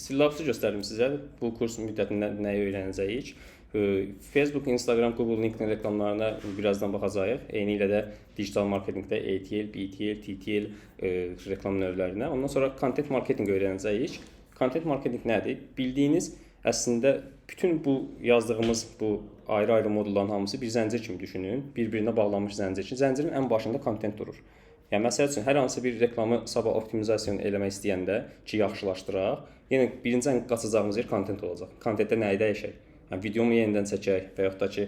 Syllabus göstərdim sizə. Bu kurs müddətində nəyi öyrənəcəyik. Facebook, Instagram, Google, LinkedIn reklamlarına birazdan baxacağıq. Eyni ilə də digital marketinqdə ATL, BTL, TTL reklam növlərinə. Ondan sonra content marketing öyrənəcəyik. Content marketing nədir? Bildiyiniz əslində bütün bu yazdığımız bu ayrı-ayrı modulların hamısı bir zəncir kimi düşünün. Bir-birinə bağlanmış zəncir ki, zəncirin ən başında content durur. Yəni məsəl üçün hər hansı bir reklamı sabah optimizasiya eləmək istəyəndə ki, yaxşılaşdıraq, yenə birinci ən qaçacağımız yer content olacaq. Contentdə nəyi dəyişək? Yəni videomu yenidən çəkək və yaxud da ki,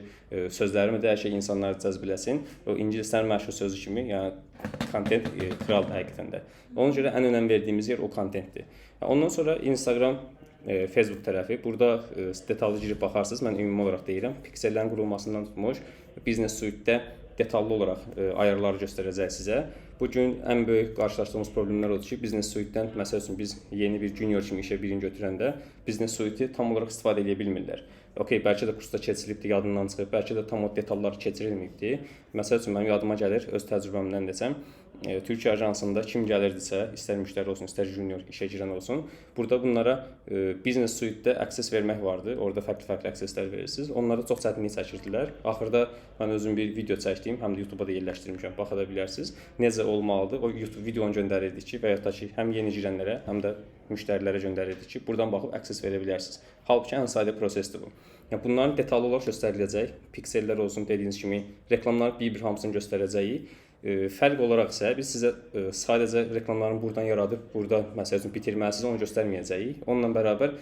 sözlərimi dəyişək, insanları cəzbləsin. O ingilislərin məşhur sözü kimi, yəni content kraldır həqiqətən də. Ona görə ən önəm verdiyimiz yer o contentdir. Ondan sonra Instagram, Facebook tərəfi. Burada detallı girib baxarsınız. Mən ümumi olaraq deyirəm. Piksellərin qurulmasından tutmuş, Business Suite-də detallı olaraq ayarları göstərəcək sizə. Bugün ən böyük qarşılaşdığımız problemlər odur ki, Business Suite-dən məsəl üçün biz yeni bir junior kimi işə birini götürəndə Business Suite-i tam olaraq istifadə edə bilmirlər. Okay, bəlkə də kursda keçirilibdi, yadından çıxıb, bəlkə də tam o detalları keçirilməyibdi. Məsəl üçün mənim yadıma gəlir, öz təcrübəmdən desəm, Türkiyə ajansında kim gəlirdisə, istər müştəri olsun, istər junior işə girən olsun, burada bunlara Business Suite-də access vermək vardı. Orada fərqli-fərqli accesslər verirsiniz. Onlara çox çətinlik çəkirdilər. Axırda mən özüm bir video çəkdim, həm də YouTube-a da yerləşdirmişəm, baxa da bilərsiniz. Necə olmalıdır? O YouTube videonu göndərirdik ki, və ya da ki, həm yeni girənlərə, həm də müştərilərə göndərirdik ki, buradan baxıb access verə bilərsiniz. Halbuki ən sadə prosesdir bu. Yəni bunların detallı olaraq göstəriləcək. Piksellər olsun, dediyiniz kimi, reklamların bir-bir hamısını göstərəcəyik. Fərq olaraq isə biz sizə sadəcə reklamların buradan yaradıb, burada məsəl üçün bitirməlisiniz, onu göstərməyəcəyik. Onunla bərabər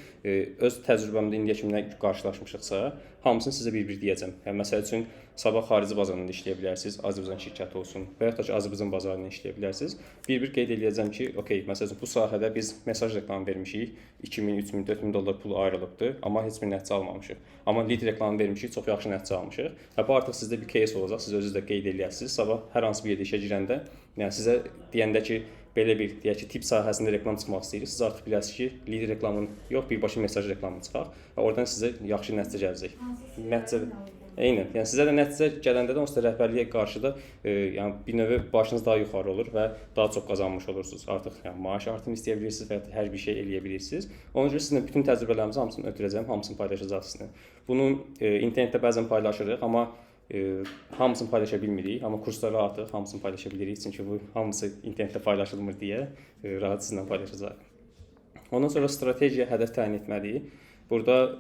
öz təcrübəmdə indiyə kimi nə qarşılaşmışıqsa, hamısını sizə bir-bir deyəcəm. Yəni məsəl üçün sabah xarici bazarında işləyə bilərsiniz, Azərbaycan şirkəti olsun və ya da ki, Azərbaycan bazarında işləyə bilərsiniz. Bir-bir qeyd edəcəm ki, okey, məsəl üçün bu sahədə biz mesaj reklamı vermişik, 2000, 3000, 4000 dollar pulu ayrılıbdır, amma heç bir nəticə almamışıq. Amma lead reklamı vermişik, çox yaxşı nəticə almışıq. Və bu artıq sizdə bir case olacaq, siz özünüz də qeyd edəcəksiniz. Sabah hər hansı bir yerdə işə girəndə, yəni sizə deyəndə ki, belə bir deyək ki, tip sahəsində reklam çıxmaq istəyirik. Siz artıq bilirsiniz ki, lead reklamın yox, birbaşa mesaj reklamını çıxaq və oradan sizə yaxşı nəticə gələcək. Nəticə Eynən. Yəni sizə də nəticə gələndə də onsuz da rəhbərliyə qarşı da yəni bir növ başınız daha yuxarı olur və daha çox qazanmış olursunuz. Artıq yəni maaş artımı istəyə bilirsiniz və ya hər bir şey eləyə bilirsiniz. Ona görə sizinlə bütün təcrübələrimizi hamısını ötürəcəm, hamısını paylaşacağıq sizinlə. Bunu internetdə bəzən paylaşırıq, amma hamısını paylaşa bilmirik. Amma kurslara artıq hamısını paylaşa bilirik. Çünki bu hamısı internetdə paylaşılmır deyə rahat sizinlə paylaşacağıq. Ondan sonra strategiya, hədəf təyin etməliyik. Burada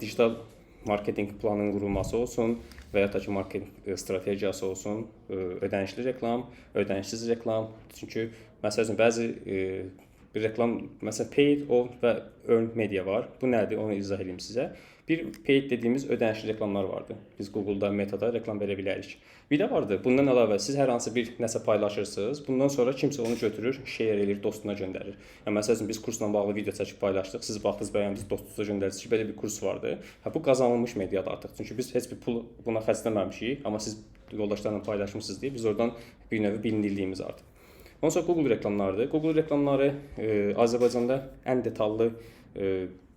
digital marketing planının qurulması olsun və ya da ki, marketing strategiyası olsun, ödənişli reklam, ödənişsiz reklam. Çünki məsəl üçün bəzi reklam, məsələn paid, owned və earned media var. Bu nədir? Onu izah edeyim sizə. Bir paid dediyimiz ödənişli reklamlar vardır. Biz Google-da, Meta-da reklam verə bilərik. Bir də vardır. Bundan əlavə siz hər hansı bir nəsə paylaşırsınız. Bundan sonra kimsə onu götürür, share edir, dostuna göndərir. Yəni məsəl üçün biz kursla bağlı video çəkib paylaşdıq. Siz baxdınız, bəyəndiniz, dostunuza göndərdiniz ki, belə bir kurs vardı. Bu qazanılmış mediadır artıq. Çünki biz heç bir pul buna xərcləməmişik, amma siz yoldaşlarla paylaşmısınız deyə biz oradan bir növ bilindiyimiz artıq. Ondan sonra Google reklamlarıdır. Google reklamları Azərbaycanda ən detallı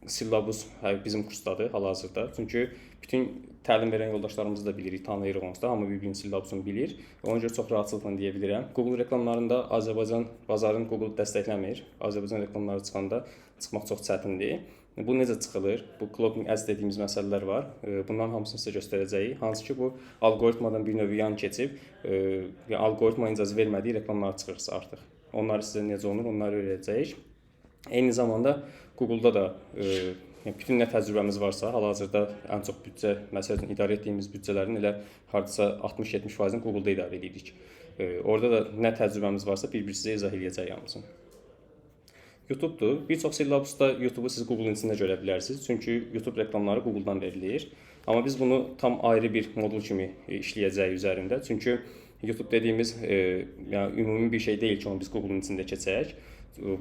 syllabus bizim kursdadır hal-hazırda. Çünki bütün təlim verən yoldaşlarımızı da bilirik, tanıyırıq onsuz da, hamı bir-birinin syllabusunu bilir. Ona görə çox rahatçılıqla deyə bilirəm. Google reklamlarında Azərbaycan bazarını Google dəstəkləmir. Azərbaycan reklamları çıxanda çıxmaq çox çətindir. Bu necə çıxılır? Bu clogging ads dediyimiz məsələlər var. Bunların hamısını sizə göstərəcəyik. Hansı ki, bu algoritmadan bir növ yan keçib, yəni algoritma icazə vermədiyi reklamlar çıxırsa artıq. Onları sizə necə olunur, onları öyrədəcəyik. Eyni zamanda Google-da da bütün nə təcrübəmiz varsa, hal-hazırda ən çox büdcə, məsəl üçün idarə etdiyimiz büdcələrin elə hardasa 60-70%-ni Google-da idarə edirik. Orada da nə təcrübəmiz varsa bir-bir sizə izah edəcək hamısını. YouTube-dur. Bir çox syllabusda YouTube-u siz Google-un içində görə bilərsiniz. Çünki YouTube reklamları Google-dan verilir. Amma biz bunu tam ayrı bir modul kimi işləyəcəyik üzərində. Çünki YouTube dediyimiz yəni ümumi bir şey deyil ki, onu biz Google-un içində keçək.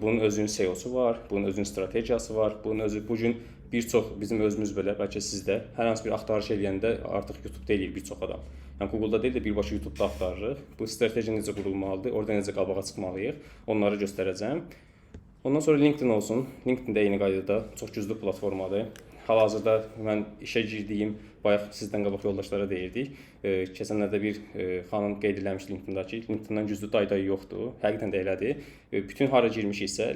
Bunun özünün SEO-su var, bunun özünün strategiyası var. Bunun özü bugün bir çox bizim özümüz belə, bəlkə sizdə hər hansı bir axtarış edəndə artıq YouTube-da eləyir bir çox adam. Yəni Google-da deyil də birbaşa YouTube-da axtarırıq. Bu strategiya necə qurulmalıdır, orada necə qabağa çıxmalıyıq, onları göstərəcəm. Ondan sonra LinkedIn olsun. LinkedIn də eyni qaydada çox güclü platformadır. hal-hazırda mən işə girdiyim, bayaq sizdən qabaq yoldaşlara deyirdik. Keçənlərdə bir xanım qeyd eləmişdi LinkedIn-da ki, LinkedIn-dan güclü day yoxdur. Həqiqətən də elədir. Bütün hara girmişiksə,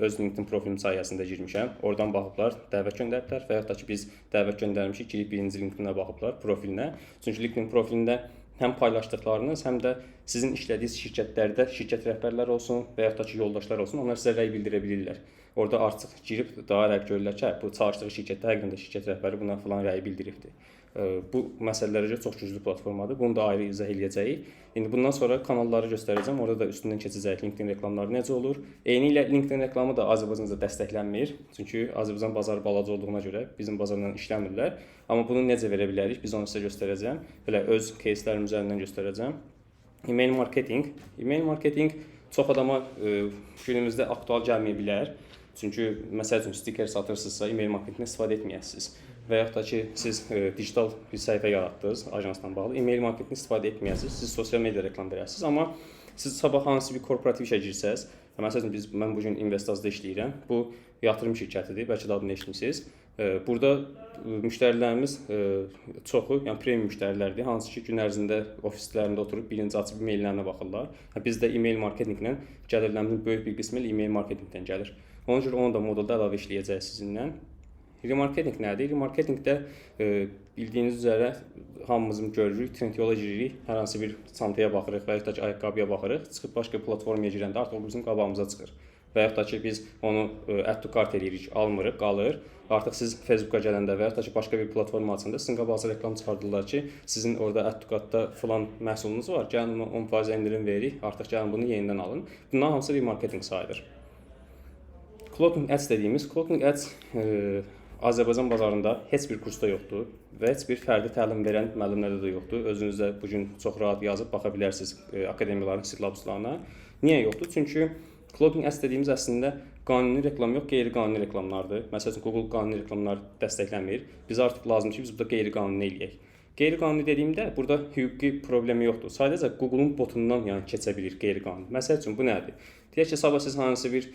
öz LinkedIn profilim sayəsində girmişəm. Oradan baxıblar, dəvət göndərdilər və yaxud da ki, biz dəvət göndərmişik, girib birinci LinkedIn-ə baxıblar, profilinə. Çünki LinkedIn profilində həm paylaşdıqlarınız, həm də sizin işlədiyiniz şirkətlərdə şirkət rəhbərləri olsun və yaxud da ki, yoldaşlar olsun, onlar sizə rəy bildirə bilirlər. Orada artıq girib daha rəq görürlər ki, bu çalışdığı şirkətdə həqiqətən də şirkət rəhbəri buna falan rəy bildiribdir. Bu məsələlərə görə çox güclü platformadır. Bunu da ayrı izah eləyəcəyik. İndi bundan sonra kanalları göstərəcəm. Orada da üstündən keçəcəyik LinkedIn reklamları necə olur. Eynilə LinkedIn reklamı da Azərbaycanda dəstəklənmir. Çünki Azərbaycan bazarı balaca olduğuna görə bizim bazarla işləmirlər. Amma bunu necə verə bilərik? Biz onu sizə göstərəcəm. Belə öz кейslərim üzərindən göstərəcəm. Email marketing. Email marketing çox adama günümüzdə aktual gəlməyə bilər. Çünki məsəl üçün stiker satırsınızsa, email marketingdən istifadə etməyəsiniz. Və yaxud da ki, siz digital bir səhifə yaratdınız ajansla bağlı, email marketingdən istifadə etməyəsiniz, siz sosial media reklam verəsiniz. Amma siz sabah hansı bir korporativ işə girsəz, məsələn mən bu gün Investazda işləyirəm. Bu yatırım şirkətidir, bəlkə də adını eşitmisiniz. Burada müştərilərimiz çoxu, yəni premium müştərilərdir, hansı ki gün ərzində ofislərində oturub birinci açıb emaillərinə baxırlar. Biz də email marketinqlə gəlirlərimizin böyük bir qismi email marketinqdən gəlir. Ona görə onu da modulda əlavə işləyəcək sizinlə. Remarketing nədir? Remarketingdə bildiyiniz üzrə hamımızın görürük, trend yola giririk, hər hansı bir çantaya baxırıq və yaxud da ki, ayaqqabıya baxırıq, çıxıb başqa platformaya girəndə artıq o bizim qabağımıza çıxır. Və yaxud da ki, biz onu add to cart eləyirik, almırıq, qalır. Artıq siz Facebooka gələndə və yaxud da ki, başqa bir platforma açanda sizin qabağınıza reklam çıxardırlar ki, sizin orada add to cartda falan məhsulunuz var, gəlin ona 10% endirim veririk, artıq gəlin bunu yenidən alın. Bunların hamısı remarketing sayılır. Cloaking Ads dediyimiz, Cloaking Ads Azərbaycan bazarında heç bir kursda yoxdur və heç bir fərdi təlim verən müəllimlərdə də yoxdur. Özünüz də bugün çox rahat yazıb baxa bilərsiniz akademiyaların silabuslarına. Niyə yoxdur? Çünki Cloaking Ads dediyimiz əslində qanuni reklam yox, qeyri-qanuni reklamlardır. Məsələn, Google qanuni reklamlar dəstəkləmir. Biz artıq lazımdır ki, biz burada qeyri-qanuni eləyək. Qeyri-qanuni dediyimdə burada hüquqi problemi yoxdur. Sadəcə Google-un botundan keçə bilir qeyri-qanuni. Məsəl üçün bu nədir? Deyək ki, sabah siz hansı bir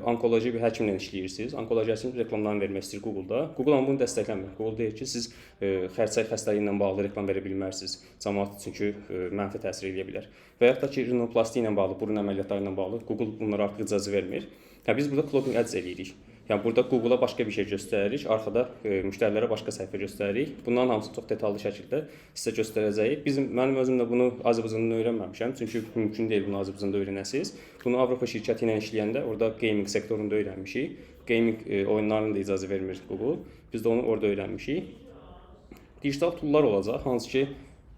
onkoloji bir həkimlə işləyirsiniz. Onkoloji həkim reklamlarını vermək istəyir Google-da. Google bunu dəstəkləmir. Google deyir ki, siz xərçəng xəstəliyi ilə bağlı reklam verə bilmərsiniz. Cəmaət çünki mənfi təsir edə bilər. Və yaxud da ki, rinoplasti ilə bağlı, burun əməliyyatları ilə bağlı Google bunlara artıq icazə vermir. Biz burada Cloaking Ads eləyirik. Yəni burada Google-a başqa bir şey göstəririk, arxada müştərilərə başqa səhifə göstəririk. Bunların hamısını çox detallı şəkildə sizə göstərəcəyik. Mənim özüm də bunu Azərbaycanda öyrənməmişəm, çünki mümkün deyil bunu Azərbaycanda öyrənəsiniz. Bunu Avropa şirkəti ilə işləyəndə orada gaming sektorunda öyrənmişik. Gaming oyunlarına da icazə vermir Google. Biz də onu orada öyrənmişik. Digital toollar olacaq, hansı ki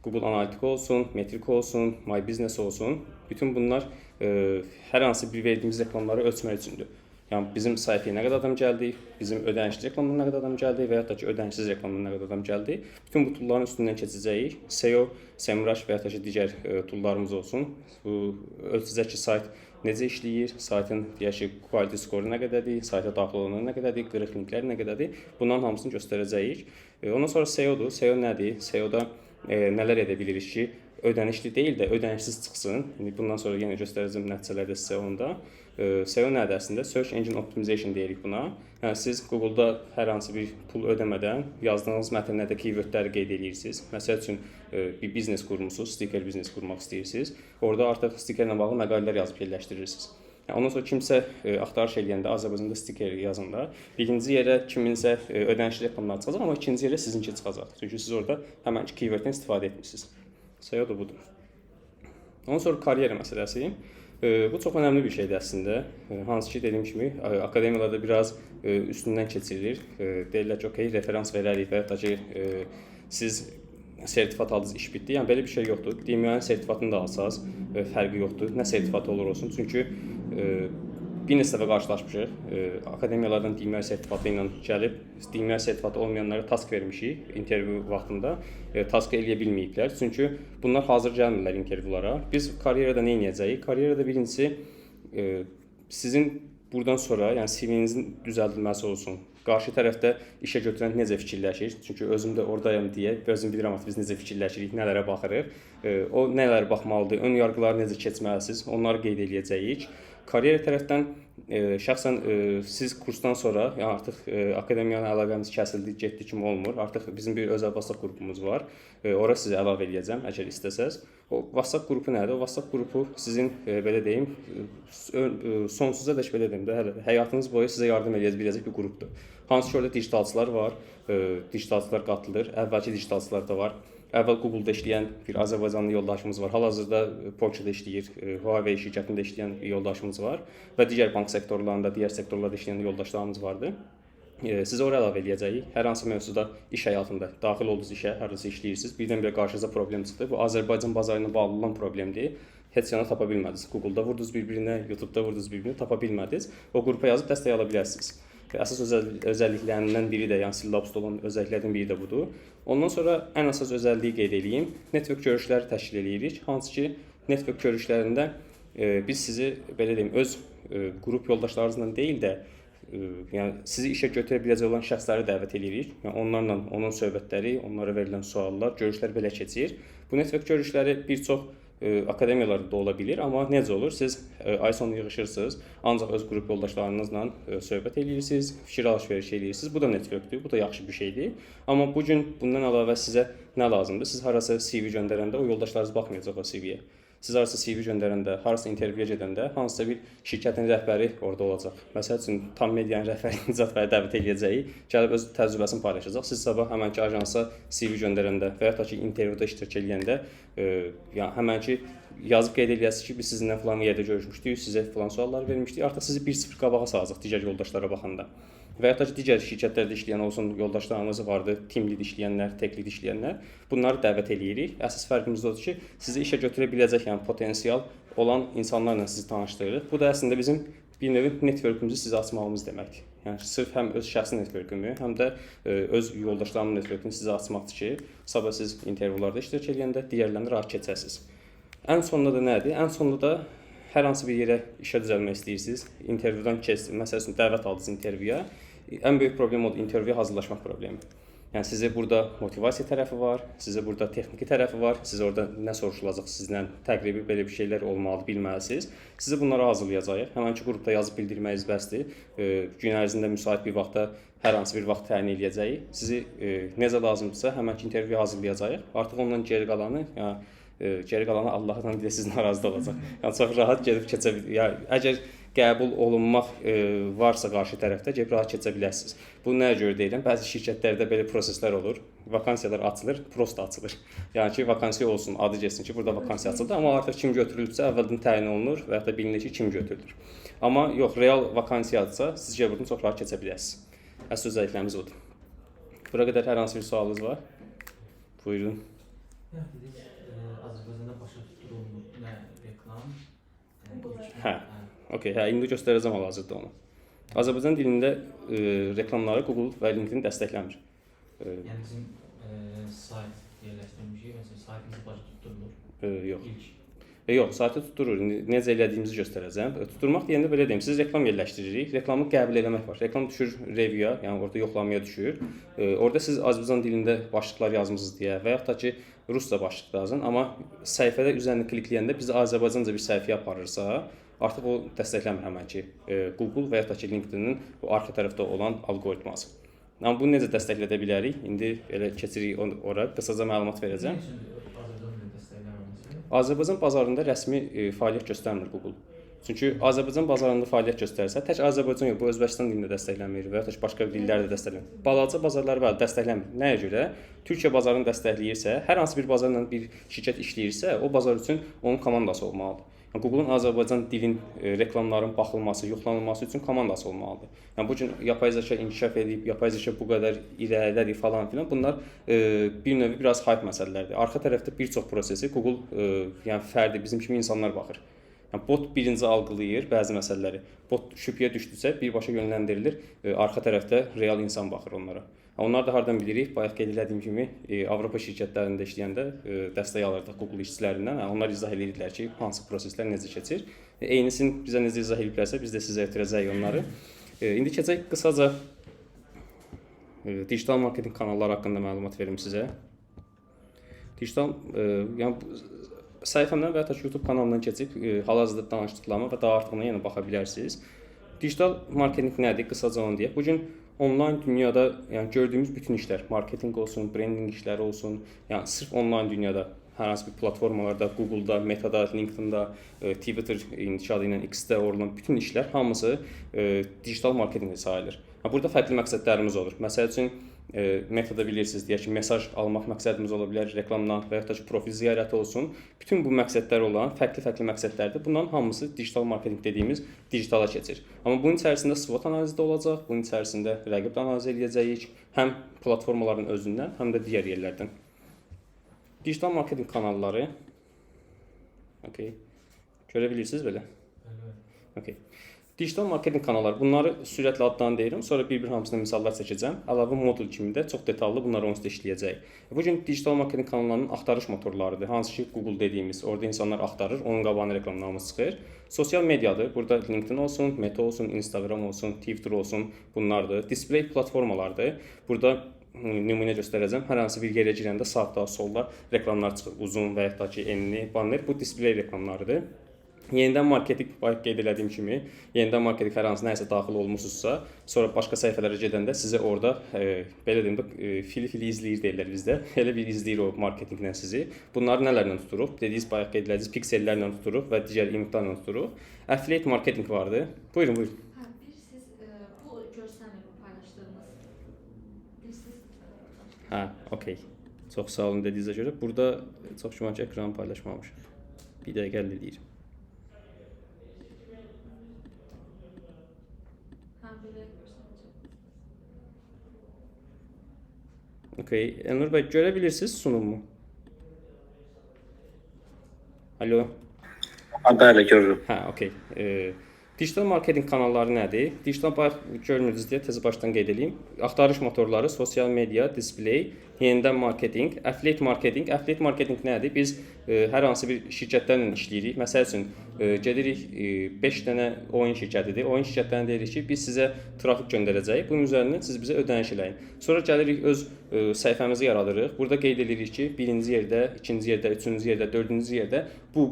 Google Analytics olsun, Metric olsun, My Business olsun. Bütün bunlar hər hansı bir verdiyimiz reklamları ölçmək üçündür. Yəni bizim saytaya nə qədər adam gəldi, bizim ödənişli reklamdan nə qədər adam gəldi və yaxud da ki, ödənişsiz reklamdan nə qədər adam gəldi. Bütün bu toolların üstündən keçəcəyik. SEO, SEMrush və yaxud da ki, digər toollarımız olsun. Bu ölçəcək ki, sayt necə işləyir, saytın deyək ki, quality score nə qədərdir, sayta daxil olanlar nə qədərdir, qırıq linklər nə qədərdir. Bunların hamısını göstərəcəyik. Ondan sonra SEO-dur. SEO nədir? SEO-da nələr edə bilirik ki, ödənişli deyil də ödənişsiz çıxsın. Bundan sonra yenə göstərəcəm nəticələrdə sizə onda. SEO nədir əslində? Search Engine Optimization deyirik buna. Yəni siz Google-da hər hansı bir pul ödəmədən yazdığınız mətnlərdə keywordləri qeyd edirsiniz. Məsəl üçün bir biznes qurmusunuz, sticker biznes qurmaq istəyirsiniz. Orada artıq stickerlə bağlı məqalələr yazıb yerləşdirirsiniz. Ondan sonra kimsə axtarış eləyəndə Azərbaycanda sticker yazanda birinci yerə kiminsə ödənişli reklamlar çıxacaq, amma ikinci yerə sizinki çıxacaq. Çünki siz orada həmən keyworddən istifadə etmisiniz. SEO da budur. Ondan sonra karyera məsələsi. Bu çox önəmli bir şeydir əslində. Hansı ki, dediyim kimi, akademiyalarda biraz üstündən keçirilir. Deyirlər ki, okey, referans verərik və yaxud da ki, siz sertifat aldınız, iş bitdi. Yəni, belə bir şey yoxdur. DMI sertifatını da alsanız, fərqi yoxdur. Nə sertifatı olur olsun. Çünki bir neçə dəfə qarşılaşmışıq. Akademiyalardan DMI sertifatı ilə gəlib, DMI sertifatı olmayanlara task vermişik intervyu vaxtında. Task eləyə bilməyiblər. Çünki bunlar hazır gəlmirlər intervyulara. Biz karyerada nə edəcəyik? Karyerada birincisi sizin buradan sonra, yəni CV-ninizin düzəldilməsi olsun. Qarşı tərəfdə işə götürən necə fikirləşir? Çünki özüm də oradayam deyə, özüm bilirəm ki, biz necə fikirləşirik, nələrə baxırıq. O nələrə baxmalıdır, ön yargıları necə keçməlisiniz, onları qeyd edəcəyik. Karyera tərəfdən şəxsən siz kursdan sonra, yəni artıq akademiyanın əlaqəmiz kəsildi, getdi kimi olmur. Artıq bizim bir özəl WhatsApp qrupumuz var. Ora sizə əlavə eləyəcəm əgər istəsəz. O WhatsApp qrupu nədir? O WhatsApp qrupu sizin belə deyim, sonsuza dək belə deyim də, həyatınız boyu sizə yardım eləyəcək bir qrupdur. Hansı ki, orada digitalçılar var, digitalçılar qatılır, əvvəlki digitalçılar da var. Əvvəl Google-da işləyən bir Azərbaycanlı yoldaşımız var. Hal-hazırda Polşada işləyir, Huawei şirkətində işləyən bir yoldaşımız var və digər bank sektorlarında, digər sektorlarda işləyən yoldaşlarımız vardı. Sizə ora əlavə eləyəcəyik. Hər hansı mövzuda iş həyatında daxil olduğunuz işə, harada işləyirsiniz, birdən-birə qarşınıza problem çıxdı. Bu Azərbaycan bazarına bağlı olan problemdir. Heç yana tapa bilmədiniz. Google-da vurdunuz bir-birinə, YouTube-da vurdunuz bir-birinə, tapa bilmədiniz. O qrupa yazıb dəstək ala bilərsiniz. Əsas özəlliklərindən biri də, yəni Syllabusda olan özəlliklərdən biri də budur. Ondan sonra ən əsas özəlliyi qeyd edeyim. Network görüşləri təşkil edirik. Hansı ki, network görüşlərində biz sizi belə deyim, öz qrup yoldaşlarınızla deyil də, yəni sizi işə götürə biləcək olan şəxsləri dəvət edirik. Yəni onlarla onun söhbətləri, onlara verilən suallar, görüşlər belə keçir. Bu network görüşləri bir çox akademiyalarda da ola bilir, amma necə olur? Siz ay sonu yığışırsınız, ancaq öz qrup yoldaşlarınızla söhbət edirsiniz, fikir alış-veriş edirsiniz. Bu da networkdür, bu da yaxşı bir şeydir. Amma bu gün bundan əlavə sizə nə lazımdır? Siz harasa CV göndərəndə o yoldaşlarınız baxmayacaq o CV-yə. Siz harasa CV göndərəndə, harasa intervyuya gedəndə hansısa bir şirkətin rəhbəri orada olacaq. Məsəl üçün, Tam Medianın rəhbəri Nicat bəyi dəvət edəcəyik, gəlib öz təcrübəsini paylaşacaq. Siz sabah həmənki ajansa CV göndərəndə və ya da ki, intervyuda iştirak edəndə, yəni həmənki yazıb qeyd eləyəsiniz ki, biz sizinlə falan yerdə görüşmüşdük, sizə falan suallar vermişdik. Artıq sizi 1-0 qabağa salacaq digər yoldaşlara baxanda. Və ya da ki, digər şirkətlərdə işləyən olsun, yoldaşlarımız vardı, team lead işləyənlər, tech lead işləyənlər. Bunları dəvət eləyirik. Əsas fərqimiz odur ki, sizi işə götürə biləcək, yəni potensial olan insanlarla sizi tanışdırırıq. Bu da əslində bizim bir növ networkümüzü sizə açmağımız deməkdir. Yəni sırf həm öz şəxsi networkümü, həm də öz yoldaşlarımın networkünü sizə açmaqdır ki, sabah siz intervyularda iştirak edəndə digərlərini rahat keçəsiniz. Ən sonunda da nədir? Ən sonunda da hər hansı bir yerə işə düzəlmək istəyirsiniz, intervyudan keçdiniz, məsəl üçün dəvət aldınız intervyuya. Ən böyük problem odur intervyuya hazırlaşmaq problemi. Yəni sizə burada motivasiya tərəfi var, sizə burada texniki tərəfi var, sizə orada nə soruşulacaq sizdən, təqribi belə bir şeylər olmalıdır, bilməlisiniz. Sizə bunları hazırlayacağıq. Həmənki qrupda yazıb bildirməyiniz bəsdir. Gün ərzində müsait bir vaxtda hər hansı bir vaxt təyin edəcəyik. Sizi necə lazımdırsa həmənki intervyuya hazırlayacağıq. Artıq ondan geri qalanı, geri qalanı Allahdan deyə siz narazı olacaq. Yəni çox rahat gedib keçə bilir. Yəni əgər qəbul olunmaq varsa qarşı tərəfdə gedib rahat keçə bilərsiniz. Bu nəyə görə deyirəm? Bəzi şirkətlərdə belə proseslər olur. Vakansiyalar açılır, prosta açılır. Yəni ki, vakansiya olsun, adı gəlsin ki, burada vakansiya açıldı, amma artıq kim götürülübsə əvvəldən təyin olunur və ya da bilinir ki, kim götürülür. Amma yox, real vakansiyadısa, siz buradan çox rahat keçə bilərsiniz. Əsas özəlliklərimiz budur. Bura qədər hər hansı bir sualınız var? Buyurun. Azərbaycanda başa tutulur nə reklam? Okey, indi göstərəcəm hal-hazırda onu. Azərbaycan dilində reklamları Google və LinkedIn dəstəkləmir. Yəni bizim sayt yerləşdirmişik, məsələn, saytımız başa tutulur. Yox. Yox, saytı tutturur. Necə elədiyimizi göstərəcəm. Tutturmaq deyəndə belə deyim, siz reklam yerləşdiririk, reklamı qəbul etmək var. Reklam düşür review'a, yəni orada yoxlamaya düşür. Orada siz Azərbaycan dilində başlıqlar yazmısınız deyə və yaxud da ki, rusca başlıq yazın, amma səhifədə üzərini klikləyəndə bizi Azərbaycanca bir səhifəyə aparırsa, artıq o dəstəkləmir həmənki Google və yaxud da ki, LinkedIn-in o arxa tərəfdə olan alqoritması. Amma bunu necə dəstəklədə bilərik? İndi elə keçirik ora, qısaca məlumat verəcəm. Azərbaycan bazarında rəsmi fəaliyyət göstərmir Google. Çünki Azərbaycan bazarında fəaliyyət göstərsə, tək Azərbaycan yox, bu Özbəkistan dilində dəstəklənmir və ya da başqa dillərdə dəstəklənir. Balaca bazarlar bəli dəstəklənmir. Nəyə görə? Türkiyə bazarını dəstəkləyirsə, hər hansı bir bazarla bir şirkət işləyirsə, o bazar üçün onun komandası olmalıdır. Yəni Google-un Azərbaycan dilin reklamların baxılması, yoxlanılması üçün komandası olmalıdır. Yəni bu gün yapay zəka inkişaf edib, yapay zəka bu qədər irəlilədi falan filan. Bunlar bir növ biraz hype məsələlərdir. Arxa tərəfdə bir çox prosesi Google yəni fərdi bizim kimi insanlar baxır. Yəni bot birinci algılayır bəzi məsələləri. Bot şübhəyə düşdüsə birbaşa yönləndirilir. Arxa tərəfdə real insan baxır onlara. Onlar da hardan bilirik? Bayaq qeyd etdiyim kimi Avropa şirkətlərində işləyəndə dəstək alırdıq Google işçilərindən. Onlar izah edirdilər ki, hansı proseslər necə keçir. Eynisini bizə necə izah ediblərsə, biz də sizə ötürəcəyik onları. İndi keçək qısaca digital marketinq kanalları haqqında məlumat verim sizə. Digital, yəni səhifəmdən və ya da ki, YouTube kanalımdan keçib hal-hazırda danışdıqlarıma və daha artıqlarına yenə baxa bilərsiniz. Digital marketinq nədir? Qısaca onu deyək. Bu gün onlayn dünyada yəni gördüyümüz bütün işlər, marketinq olsun, brendinq işləri olsun, yəni sırf onlayn dünyada hər hansı bir platformalarda, Google-da, Meta-da, LinkedIn-da, Twitter inşaatı ilə X-də olunan bütün işlər hamısı digital marketinqə sayılır. Burada fərqli məqsədlərimiz olur. Məsəl üçün Meta-da bilirsiniz, deyək ki, mesaj almaq məqsədimiz ola bilər, reklamdan və ya da ki, profil ziyarəti olsun. Bütün bu məqsədlər olan fərqli məqsədlərdir. Bunların hamısı digital marketinq dediyimiz digitala keçir. Amma bunun içərisində SWOT analizi də olacaq, bunun içərisində rəqib analiz edəcəyik, həm platformaların özündən, həm də digər yerlərdən. Digital marketinq kanalları. Okay. Görə bilirsiniz belə? Okay. Digital marketinq kanalları. Bunları sürətlə adlarını deyirəm. Sonra bir-bir hamısına misallar çəkəcəm. Əlavə modul kimi də çox detallı bunları onsuz da işləyəcəyik. Bu gün digital marketinq kanallarının axtarış motorlarıdır. Hansı ki Google dediyimiz. Orada insanlar axtarır, onun qabağına reklamlarımız çıxır. Sosial mediadır. Burada LinkedIn olsun, Meta olsun, Instagram olsun, Twitter olsun. Bunlardır. Display platformalardır. Burada nümunə göstərəcəm. Hər hansı bir yerə girəndə sağda, solda reklamlar çıxır. Uzun və ya da ki enli banner. Bu display reklamlarıdır. Yenidən marketinq bayaq qeyd elədiyim kimi, yenidən marketinq hər hansı nəsə daxil olmusunuzsa, sonra başqa səhifələrə gedəndə sizə orada belə deyim də fili izləyir deyirlər bizdə. Elə bir izləyir o marketinqlə sizi. Bunları nələrlə tuturuq? Dediyiniz bayaq qeyd elədiyiniz piksellərlə tuturuq və digər imkanlarla tuturuq. Affiliate marketinq vardı. Buyurun, buyurun. Bir siz bu görsənlə paylaşdığınız bilirsiniz? Okey. Çox sağ olun dediyinizə görə. Burada çox güman ki, ekranı paylaşmamışıq. Bir dəqiqə əldə edirəm. Okay. Elnur bəy, görə bilirsiniz sunumu? Alo. Bəli, görürüm. Okay. Digital marketinq kanalları nədir? Digital bayaq görmürdünüz deyə tez başdan qeyd edeyim. Axtarış motorları, sosial media, display, yenidən marketinq, affiliate marketinq. Affiliate marketinq nədir? Biz hər hansı bir şirkətlərlə işləyirik. Məsəl üçün gedirik 5 dənə oyun şirkətidir. Oyun şirkətlərinə deyirik ki, biz sizə trafik göndərəcəyik. Bunun üzərindən siz bizə ödəniş eləyin. Sonra gəlirik öz səhifəmizi yaradırıq. Burada qeyd edirik ki, birinci yerdə, ikinci yerdə, üçüncü yerdə, dördüncü yerdə bu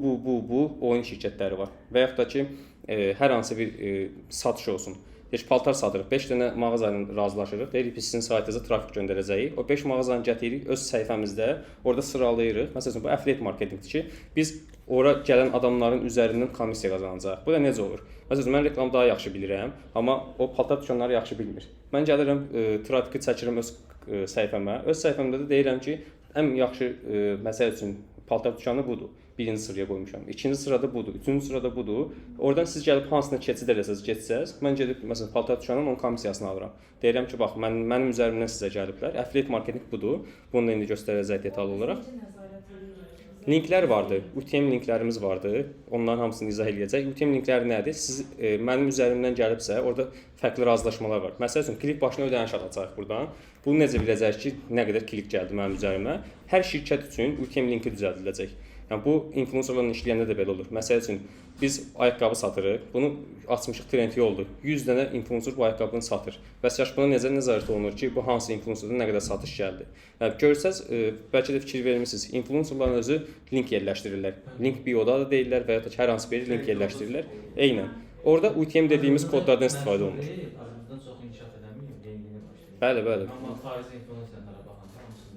oyun şirkətləri var. Və yaxud da ki, hər hansı bir satış olsun. Deyək, paltar satırıq. 5 dənə mağaza ilə razılaşırıq. Deyirik, biz sizin saytınıza trafik göndərəcəyik. O 5 mağazanı gətiririk öz səhifəmizdə, orada sıralayırıq. Məsələn, bu affiliate marketinqdir ki, biz ora gələn adamların üzərindən komissiya qazanacağıq. Bu da necə olur? Məsələn, mən reklamı daha yaxşı bilirəm, amma o paltar dükanları yaxşı bilmir. Mən gəlirəm, trafiki çəkirəm öz səhifəmə. Öz səhifəmdə də deyirəm ki, ən yaxşı məsəl üçün paltar dükanı budur. Birinci sıraya qoymuşam. İkinci sırada budur, üçüncü sırada budur. Oradan siz gəlib hansına keçid edəsəz, mən gedib məsələn paltar dükanının onun komissiyasını alıram. Deyirəm ki, bax, mənim üzərimdən sizə gəliblər. Affiliate marketinq budur. Bunu da indi göstərəcək detallı olaraq. Linklər vardı. UTM linklərimiz vardı. Onların hamısını izah edəcək. UTM linkləri nədir? Siz mənim üzərimdən gəlibsə, orada fərqli razılaşmalar var. Məsəl üçün klik başına ödəniş alacağıq buradan. Bunu necə biləcəyik ki, nə qədər klik gəldi mənim üzərimə? Hər şirkət üçün UTM linki düzəldiləcək. Yəni bu influencerlarla işləyəndə də belə olur. Məsəl üçün biz ayaqqabı satırıq. Bunu açmışıq Trendyoldur. 100 dənə influencer bu ayaqqabını satır. Bəs yaş buna necə nəzarət olunur ki, bu hansı influencerdan nə qədər satış gəldi? Yəni görsəz, bəlkə də fikir vermisiniz. Influencerların özü link yerləşdirirlər. Link bio-da da deyirlər və ya da hər hansı bir link yerləşdirirlər. Eynən. Orada UTM dediyimiz kodlardan istifadə olunur. Azərbaycan çox inkişaf edəmir, yeni başlayır. Bəli. Amma xarici influencerlara baxanda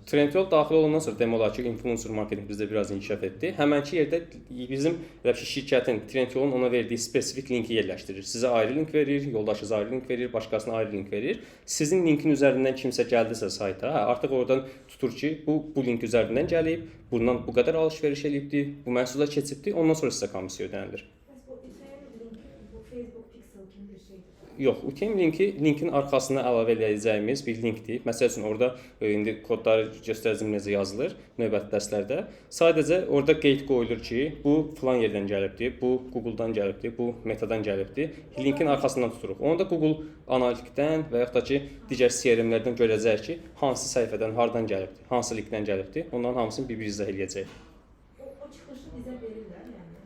Trendyol daxil olandan sonra demək olar ki, influencer marketinq bizdə biraz inkişaf etdi. Həmənki yerdə bizim şirkətin, Trendyolun ona verdiyi spesifik linki yerləşdirir. Sizə ayrı link verir, yoldaşınıza ayrı link verir, başqasına ayrı link verir. Sizin linkin üzərindən kimsə gəldisə sayta, artıq oradan tutur ki, bu link üzərindən gəlib, bundan bu qədər alış-veriş eləyibdi, bu məhsula keçibdi, ondan sonra sizə komissiya ödənilir. Yox, UTM linki linkin arxasına əlavə edəcəyimiz bir linkdir. Məsəl üçün orada indi kodları göstərəcəm necə yazılır növbəti dərslərdə. Sadəcə orada qeyd qoyulur ki, bu filan yerdən gəlibdi, bu Google-dan gəlibdi, bu Meta-dan gəlibdi. Linkin arxasından tuturuq. Onu da Google analitikdən və yaxud da ki, digər CRM-lərdən görəcəyik ki, hansı səhifədən, hardan gəlibdi, hansı linkdən gəlibdi. Onların hamısını bir-bir izah edəcəyik. O çıxışı bizə verirlər, yəni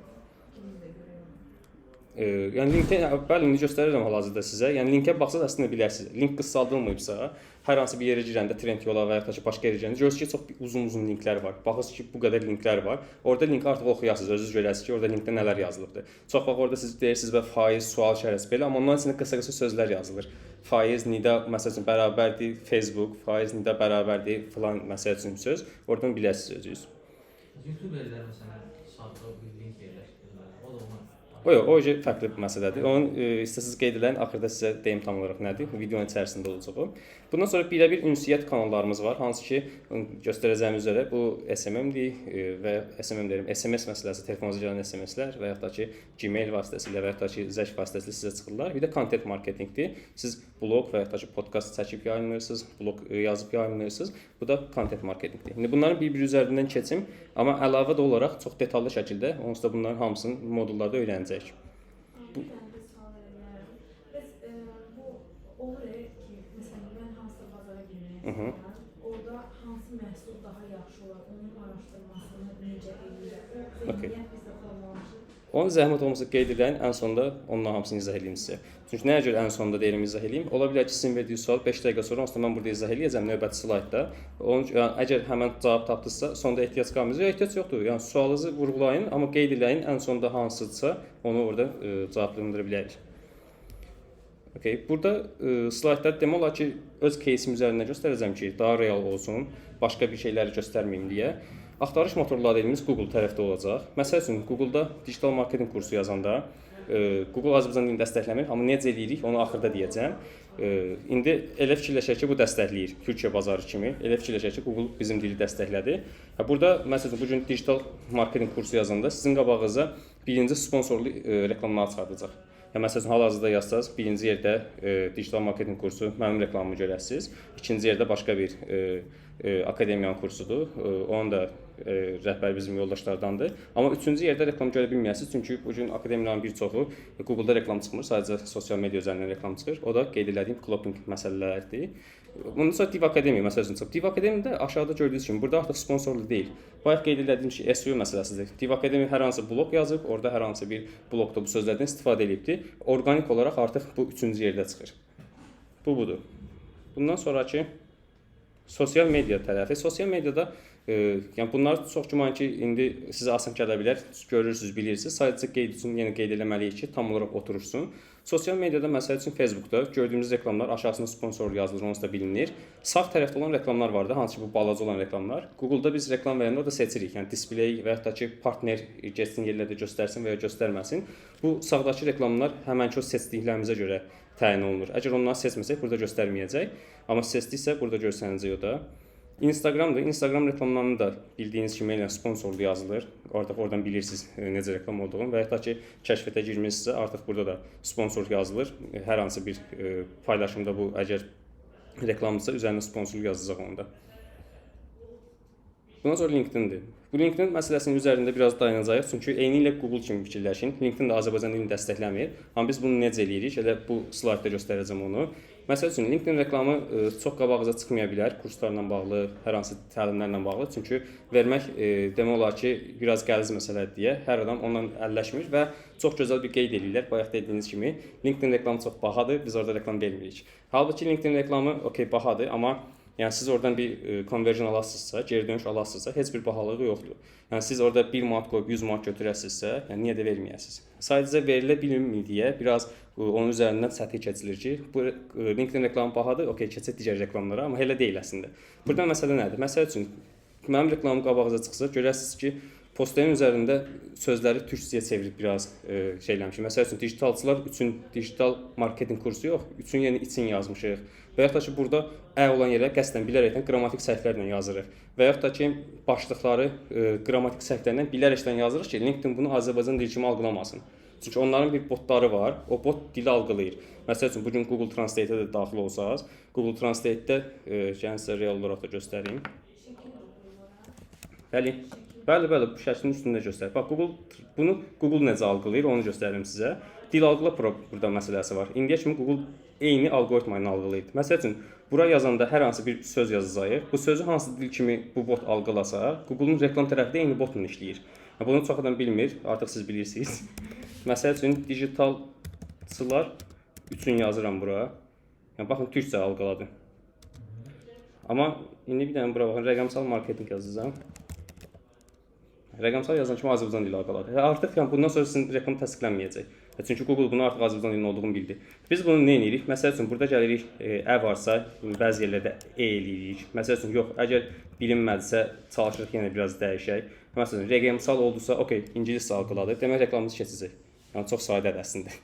ikimiz də görürük. Yəni linkin bəli indi göstərirəm hal-hazırda sizə. Yəni linkə baxsaz əslində bilərsiniz. Link qısaldılmayıbsa, hər hansı bir yerə girəndə Trendyol və ya da ki başqa yerə girəndə görürsünüz ki, çox uzun linklər var. Baxırsınız ki, bu qədər linklər var. Orada linki artıq oxuyasınız, özünüz görəsiniz ki, orada linkdə nələr yazılıbdı. Çox vaxt orada siz deyirsiniz və faiz, sual işarəsi belə, amma onların içində qısa-qısa sözlər yazılır. Faiz nida məsələn bərabərdir Facebook, faiz nida bərabərdir filan məsələn söz. Oradan biləsiniz özünüz. YouTuberlər məsələn saatda bir link yerləşdirirlər. O da ona. O fərqli bir məsələdir. Onun istəsiz qeyd edilən axırda sizə deyim tam olaraq nədir? Videonun içərisində olacaq. Bundan sonra birə-bir ünsiyyət kanallarımız var. Hansı ki göstərəcəyim üzrə bu SMM-dir və SMM deyirəm, SMS məsələsi, telefonunuza gələn SMS-lər və yaxud da ki Gmail vasitəsilə və yaxud da ki Zəng vasitəsilə sizə çıxırlar. Bir də content marketinqdir. Siz blog və yaxud da ki podkast çəkib yayımlayırsınız, blog yazıb yayımlayırsınız. Bu da content marketinqdir. İndi bunların bir-biri üzərindən keçim, amma əlavə də olaraq çox detallı şəkildə onsuz da bunların hamısını modullarda öyrənəcəyik. Bu sual verirəm. Bəs bu olur ki, məsələn mən hansısa bazara girmək istəyirəm, orada hansı məhsul daha yaxşı olar, onun araşdırmasını necə edirlər? O zəhmiyyət bizdə formalaşır. Onun zəhmət olmasa qeyd edin, ən sonda onun hamısını izah edeyim sizə. Çünki nəyə görə ən sonda deyirəm izah edeyim? Ola bilər ki, sizin verdiyiniz sual 5 dəqiqə sonra onsuz da mən burada izah edəcəm növbəti slaydda. Yəni əgər həmin cavab tapdınızsa, sonda ehtiyac qalmayacaq. Ehtiyac yoxdur. Yəni sualınızı vurğulayın, amma qeyd edin, ən sonda hansıdırsa onu orada cavablandıra bilərik. Okay, burada slaydlar demək olar ki, öz кейsim üzərində göstərəcəm ki, daha real olsun, başqa bir şeyləri göstərməyim deyə. Axtarış motorları dediyimiz Google tərəfdə olacaq. Məsəl üçün Google-da digital marketinq kursu yazanda Google Azərbaycan dilini dəstəkləmir, amma necə eləyirik onu axırda deyəcəm. İndi elə fikirləşək ki, bu dəstəkləyir Türkiyə bazarı kimi. Elə fikirləşək ki, Google bizim dili dəstəklədi. Burada məsələn bu gün digital marketinq kursu yazanda sizin qabağınıza birinci sponsorlu reklamlar çıxardacaq. Yəni məsələn hal-hazırda yazsaz, birinci yerdə digital marketinq kursu mənim reklamımı görəsiniz. İkinci yerdə başqa bir akademiyanın kursudur. Onun da rəhbəri bizim yoldaşlardandır. Amma üçüncü yerdə reklam görə bilməyəsiniz. Çünki bu gün akademiyanın bir çoxu Google-da reklam çıxmır, sadəcə sosial media üzərindən reklam çıxır. O da qeyd etdiyim clopping məsələlərdir. Bundan sonra Div Akademiya məsələsini çıxıb. Div Akademiyada aşağıda gördüyünüz kimi burada artıq sponsorlu deyil. Bayaq qeyd etdiyim ki, SEO məsələsidir. Div Akademiya hər hansı blog yazıb, orada hər hansı bir blogda bu sözlərdən istifadə edibdi. Orqanik olaraq artıq bu üçüncü yerdə çıxır. Bu budur. Bundan sonraki sosial media tərəfi. Sosial mediada yəni bunlar çox güman ki, indi sizə asan gələ bilər. Görürsüz, bilirsiniz. Sadəcə qeyd üçün yenə qeyd etməliyik ki, tam olaraq oturursun. Sosial mediada məsəl üçün Facebookda gördüyümüz reklamlar aşağısında sponsor yazılır, onsuz da bilinir. Sağ tərəfdə olan reklamlar var da, hansı ki bu balaca olan reklamlar. Google-da biz reklam verəndə orada seçirik. Yəni display və ya da ki partner getsin yerlərdə göstərsin və ya göstərməsin. Bu sağdakı reklamlar həmənki o seçdiklərimizə görə təyin olunur. Əgər onları seçməsək burada göstərməyəcək. Amma seçdiksə burada göstərəcək o da. Instagramdır. Instagram reklamlarını da bildiyiniz kimi elə sponsorlu yazılır. Oradan bilirsiniz necə reklam olduğunu və ya da ki kəşfiyyata girmisinizsə artıq burada da sponsor yazılır. Hər hansı bir paylaşımda bu əgər reklamdırsa üzərində sponsorluq yazılacaq onda. Bundan sonra LinkedIn-dir. Bu LinkedIn məsələsinin üzərində biraz dayanacağıq. Çünki eyni ilə Google kimi fikirləşin. LinkedIn də Azərbaycan dilini dəstəkləmir. Amma biz bunu necə eləyirik? Elə bu slaydda göstərəcəm onu. Məsəl üçün LinkedIn reklamı çox qabağınıza çıxmaya bilər, kurslarla bağlı, hər hansı təlimlərlə bağlı. Çünki vermək demək olar ki, biraz qəliz məsələdir deyə hər adam onunla əlləşmir və çox gözəl bir qeyd edirlər. Bayaq dediyiniz kimi LinkedIn reklamı çox bahadır, biz orada reklam vermirik. Halbuki LinkedIn reklamı bahadır, amma yəni siz oradan bir conversion alasınızsa, geri dönüş alasınızsa heç bir bahalığı yoxdur. Yəni siz orada 1 manat qoyub 100 manat götürəsinizsə, yəni niyə də verməyəsiniz? Sadəcə verilə bilmir deyə biraz onun üzərindən səthi keçilir ki, bu LinkedIn reklamı bahadır, keçək digər reklamlara, amma elə deyil əslində. Burada məsələ nədir? Məsəl üçün mənim reklamım qabağınıza çıxsa, görəsiniz ki, posterin üzərində sözləri türkçəyə çevirib biraz şeyləmişik. Məsəl üçün digitalçılar üçün digital marketinq kursu yox, üçün yəni için yazmışıq. Və yaxud da ki, burada olan yerə qəsdən bilərəkdən qrammatik səhvlərlə yazırıq. Və yaxud da ki, başlıqları qrammatik səhvlərlə bilərəkdən yazırıq ki, LinkedIn bunu Azərbaycan dili kimi algılamasın. Çünki onların bir botları var, o bot dili algılayır. Məsəl üçün, bugün Google Translate-ə də daxil olsanız, Google Translate-də gəlin sizə real olaraq da göstəreyim. Bəli, bu şəklin üstündə göstərir. Bax, bunu Google necə algılayır, onu göstərim sizə. Dil algıla burada məsələsi var. İndiyə kimi Google eyni alqoritma ilə algılayır. Məsəl üçün, bura yazanda hər hansı bir söz yazacağıq. Bu sözü hansı dil kimi bu bot algılasa, Google-un reklam tərəfdə eyni botla işləyir. Bunu çox adam bilmir, artıq siz bilirsiniz. Məsəl üçün digitalçılar üçün yazıram bura. Yəni baxın türkcə alqıladı. Amma indi bir dənə bura baxın, rəqəmsal marketinq yazacağam. Rəqəmsal yazan kimi Azərbaycan dili alqıladı. Artıq yəni bundan sonra sizin reklam təsdiqlənməyəcək. Çünki Google bunu artıq Azərbaycan dilinin olduğunu bildi. Biz bunu nə edirik? Məsəl üçün burada gəlirik, varsa bəzi yerlərdə eləyirik. Məsəl üçün yox, əgər bilinmədisə çalışırıq yenə biraz dəyişək. Məsələn, rəqəmsal oldusa, okey, ingiliscə alqıladı. Demək reklamımız keçəcək. Yəni çox sadədir əslində.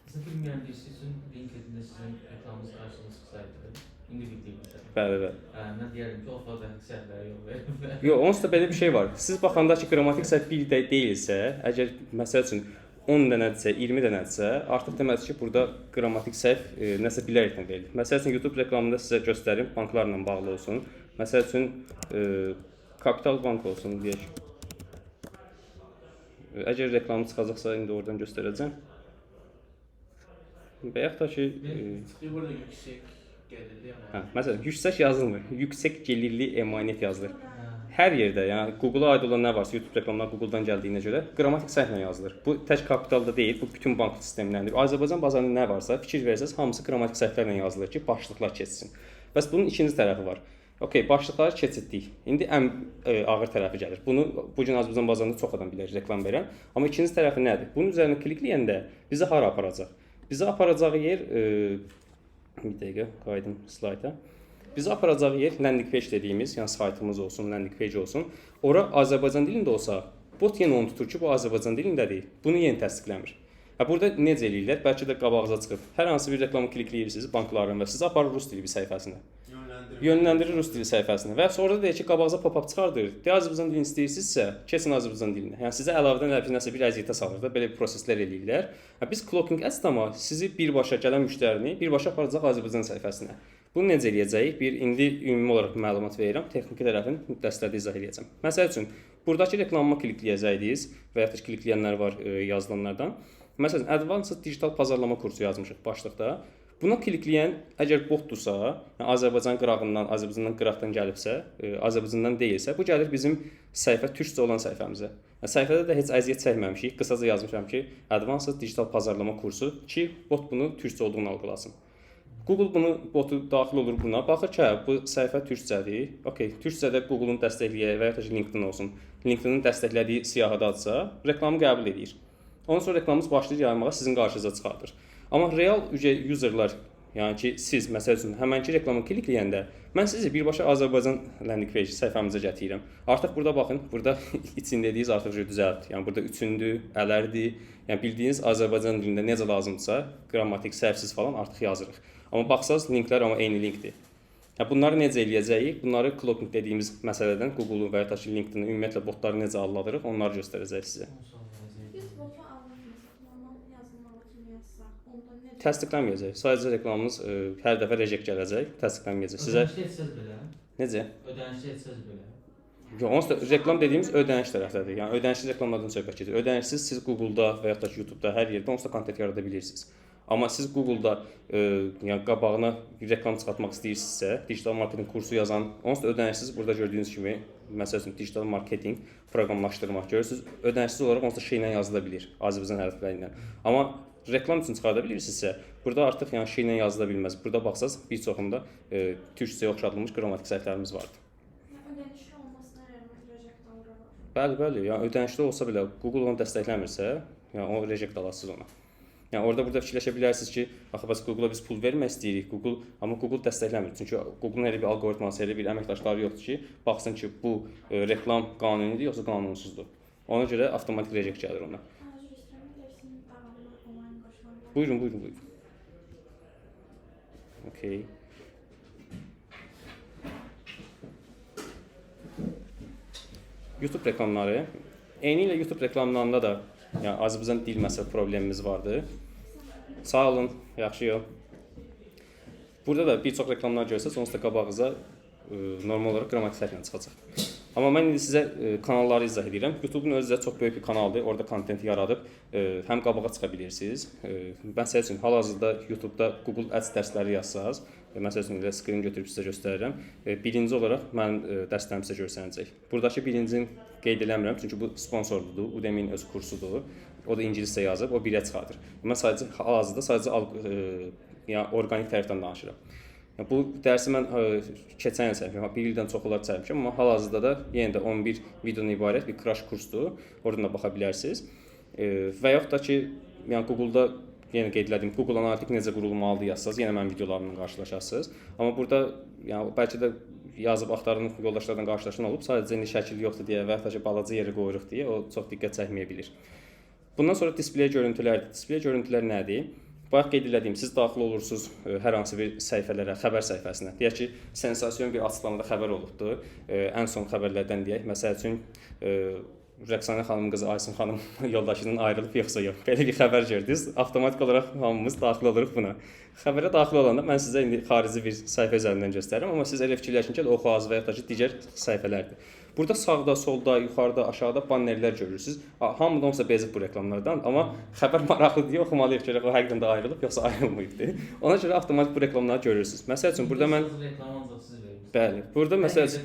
Sizin bilməyən birisi üçün LinkedIn-də sizin reklamınız qarşınıza çıxsaydı, indi bildiğinizdə. Bəli. Mən deyərdim ki, o fazla səhvləri yox verir. Yox, onsuz da belə bir şey var. Siz baxanda ki, qrammatik səhv bir də deyilsə, əgər məsəl üçün 10 dənədirsə, 20 dənədirsə, artıq deməkdir ki, burada qrammatik səhv nəsə bilərəkdən verilir. Məsəl üçün YouTube reklamında sizə göstərim, banklarla bağlı olsun. Məsəl üçün Kapital Bank olsun deyək. Əgər reklamı çıxacaqsa, indi oradan göstərəcəm. Və yaxud da ki... Çıxıyor burada yüksək gəlirli əmanət. Məsələn, yüksək yazılmır, yüksək gəlirli əmanət yazılır. Hər yerdə, yəni Google-a aid olan nə varsa, YouTube reklamları Google-dan gəldiyinə görə qrammatik səhvlə yazılır. Bu tək kapitalda deyil, bu bütün bank sistemlərində. Azərbaycan bazarında nə varsa, fikir versəz, hamısı qrammatik səhvlərlə yazılır ki, başlıqlar keçsin. Bəs bunun ikinci tərəfi var. Okey, başlıqları keçirdik. İndi ən ağır tərəfi gəlir. Bunu bu gün Azərbaycan bazarında çox adam bilər, reklam verən. Amma ikinci tərəfi nədir? Bunun üzərinə klikləyəndə bizi hara aparacaq? Bizi aparacağı yer bir dəqiqə qayıdım slayda. Bizi aparacağı yer landing page dediyimiz, yəni saytımız olsun, landing page olsun. Ora Azərbaycan dilində olsa, bot yenə onu tutur ki, bu Azərbaycan dilindədir. Bunu yenə təsdiqləmir. Burada necə eləyirlər? Bəlkə də qabağıza çıxıb. Hər hansı bir reklamı klikləyirsiniz bankların və sizi aparır rus dili bir səhifəsinə. Yönləndirir rus dili səhifəsinə və sonra deyir ki, qabağıza pop-up çıxardır. Azərbaycan dilini istəyirsinizsə, keçin Azərbaycan dilinə. Yəni sizə əlavədən nəsə bir əziyyətə salır da, belə proseslər eləyirlər. Biz clocking ads-dama sizi birbaşa gələn müştərini birbaşa aparacaq Azərbaycan səhifəsinə. Bunu necə eləyəcəyik? İndi ümumi olaraq məlumat verirəm, texniki tərəfin dərslərdə izah edəcəm. Məsəl üçün, buradakı reklamıma klikləyəcəydiniz və ya da klikləyənlər var yazılanlardan. Məsələn, Advanced Digital Pazarlama kursu yazmışıq başlıqda. Buna klikləyən əgər botdursa, yəni Azərbaycan qırağından, Azərbaycandan qıraqdan gəlibsə, Azərbaycandan deyilsə, bu gəlir bizim səhifə türkcə olan səhifəmizə. Yəni, səhifədə də heç əziyyət çəkməmişik. Qısaca yazmışam ki, Advanced Digital Pazarlama kursu ki, bot bunu türkcə olduğunu algılasın. Google bunu botu daxil olur buna. Baxır ki, bu səhifə türkcədir. Okey, türkcədə Google-un dəstəkləyə və ya da LinkedIn olsun. LinkedIn-in dəstəklədiyi siyahıdadsa, reklamı qəbul edir. Ondan sonra reklamımız başlayır yayılmağa, sizin qarşınıza çıxardır. Amma real userlar, yəni ki, siz məsəl üçün həmənki reklamı klikləyəndə mən sizi birbaşa Azərbaycan landing page səhifəmizə gətirirəm. Artıq burada baxın, burada için dediyiniz artıq düzəltdi. Yəni burada üçündür, ələrdir. Yəni bildiyiniz Azərbaycan dilində necə lazımdırsa, qrammatik, səhvsiz falan artıq yazırıq. Amma baxsaz linklər amma eyni linkdir. Yəni bunları necə eləyəcəyik? Bunları clocking dediyimiz məsələdən Google-u və ya da ki, LinkedIn-i ümumiyyətlə botları necə alladırıq, onları göstərəcək sizə. Biz botu alırıq, normal yazılmalı kimi yazsaq, onda necə? Təsdiqlənməyəcək. Sadəcə reklamımız hər dəfə reject gələcək, təsdiqlənməyəcək. Sizə Ödənişli etsəz belə. necə? Ödənişli etsəz belə. Yox, onsuz da reklam dediyimiz ödəniş tərəfdədir. Yəni ödənişsiz reklamlardan söhbət gedir. Ödənişsiz siz Google-da və ya da ki, YouTube-da hər yerdə onsuz da kontent yarada bilirsiniz. Amma siz Google-da yəni qabağına reklam çıxartmaq istəyirsinizsə, digital marketinq kursu yazan, onsuz da ödənişsiz burada gördüyünüz kimi, məsəl üçün digital marketinq proqramlaşdırmaq görürsüz, ödənişsiz olaraq onsuz da şeylə yazıla bilir, Azərbaycan hərfləri ilə. Amma reklam üçün çıxarda bilirsinizsə, burada artıq yəni şeylə yazıla bilməz. Burada baxsaz bir çoxunda türkçəyə oxşadılmış qrammatik səhvlərimiz vardır. Ödənişli olmasına rəğmən reject Bəli, alırıq. bəli. Yəni ödənişli olsa belə Google onu dəstəkləmirsə, yəni o reject alasınız ona. Yəni burada fikirləşə bilərsiniz ki, axı bəs Google-a biz pul vermək istəyirik, amma Google dəstəkləmir. Çünki Google-un elə bir alqoritması, elə bir əməkdaşları yoxdur ki, baxsın ki, bu reklam qanunidir yoxsa qanunsuzdur. Ona görə avtomatik reject gəlir ona. Üzr istəyirəm, dersin davamlı onlayn qoşulanlar. Buyurun. Okay. YouTube reklamları. Eynilə YouTube reklamlarında da yəni Azərbaycan dil məsələ problemimiz vardı. Sağ olun, yaxşıyam. Burada da bir çox reklamlar görsəz, onsuz da qabağınıza normal olaraq qrammatik səhvlə çıxacaq. Amma mən indi sizə kanalları izah edirəm. YouTube-un özü də çox böyük bir kanaldır. Orada kontent yaradıb həm qabağa çıxa bilirsiniz. Məsəl üçün hal-hazırda YouTube-da Google Ads dərsləri yazsaz, məsəl üçün elə skrin götürüb sizə göstərirəm. Birinci olaraq mənim dərslərim sizə göstərəcək. Buradakı birincini qeyd eləmirəm, çünki bu sponsorludur, Udemy-nin öz kursudur. o da ingiliscə yazıb, o 1-ə çıxardır. Mən sadəcə hal-hazırda yəni orqanik tərəfdən danışıram. Yəni bu dərsi mən keçən il çəkmişəm, 1 ildən çox olar çəkmişəm, amma hal-hazırda da yenə də 11 videodan ibarət bir crash kursdur. Oradan da baxa bilərsiniz. Və yaxud da ki, yəni Google-da yenə qeyd elədim, Google Analitik necə qurulmalıdır yazsaz, yenə mənim videolarımla qarşılaşarsınız. Amma burada yəni bəlkə də yazıb axtarın yoldaşlarla qarşılaşan olub, sadəcə indi şəkil yoxdur deyə və ya balaca yeri qoyuruq deyə o çox diqqət çəkməyə bilir. Bundan sonra displey görüntülərdir. Displey görüntülər nədir? Bayaq qeyd elədiyim, siz daxil olursunuz hər hansı bir səhifələrə, xəbər səhifəsinə. Deyək ki, sensasiyon bir açıqlamada xəbər olubdur. Ən son xəbərlərdən deyək, məsəl üçün Rəqsanə xanım qızı Aysun xanım yoldaşından ayrılıb yoxsa yox. Belə bir xəbər gördünüz. Avtomatik olaraq hamımız daxil oluruq buna. Xəbərə daxil olanda mən sizə indi xarici bir səhifə üzərindən göstərirəm, amma siz elə fikirləşin ki, Oxu.az və ya da ki, digər səhifələrdir. Burada sağda, solda, yuxarıda, aşağıda bannerlər görürsüz. Hamıdan olsa bezib bu reklamlardan, amma xəbər maraqlı deyə oxumalıyıq ki, o həqiqətən də ayrılıb yoxsa ayrılmayıbdı. Ona görə avtomatik bu reklamları görürsüz. Məsəl üçün burada mən bəli, burada məsəl üçün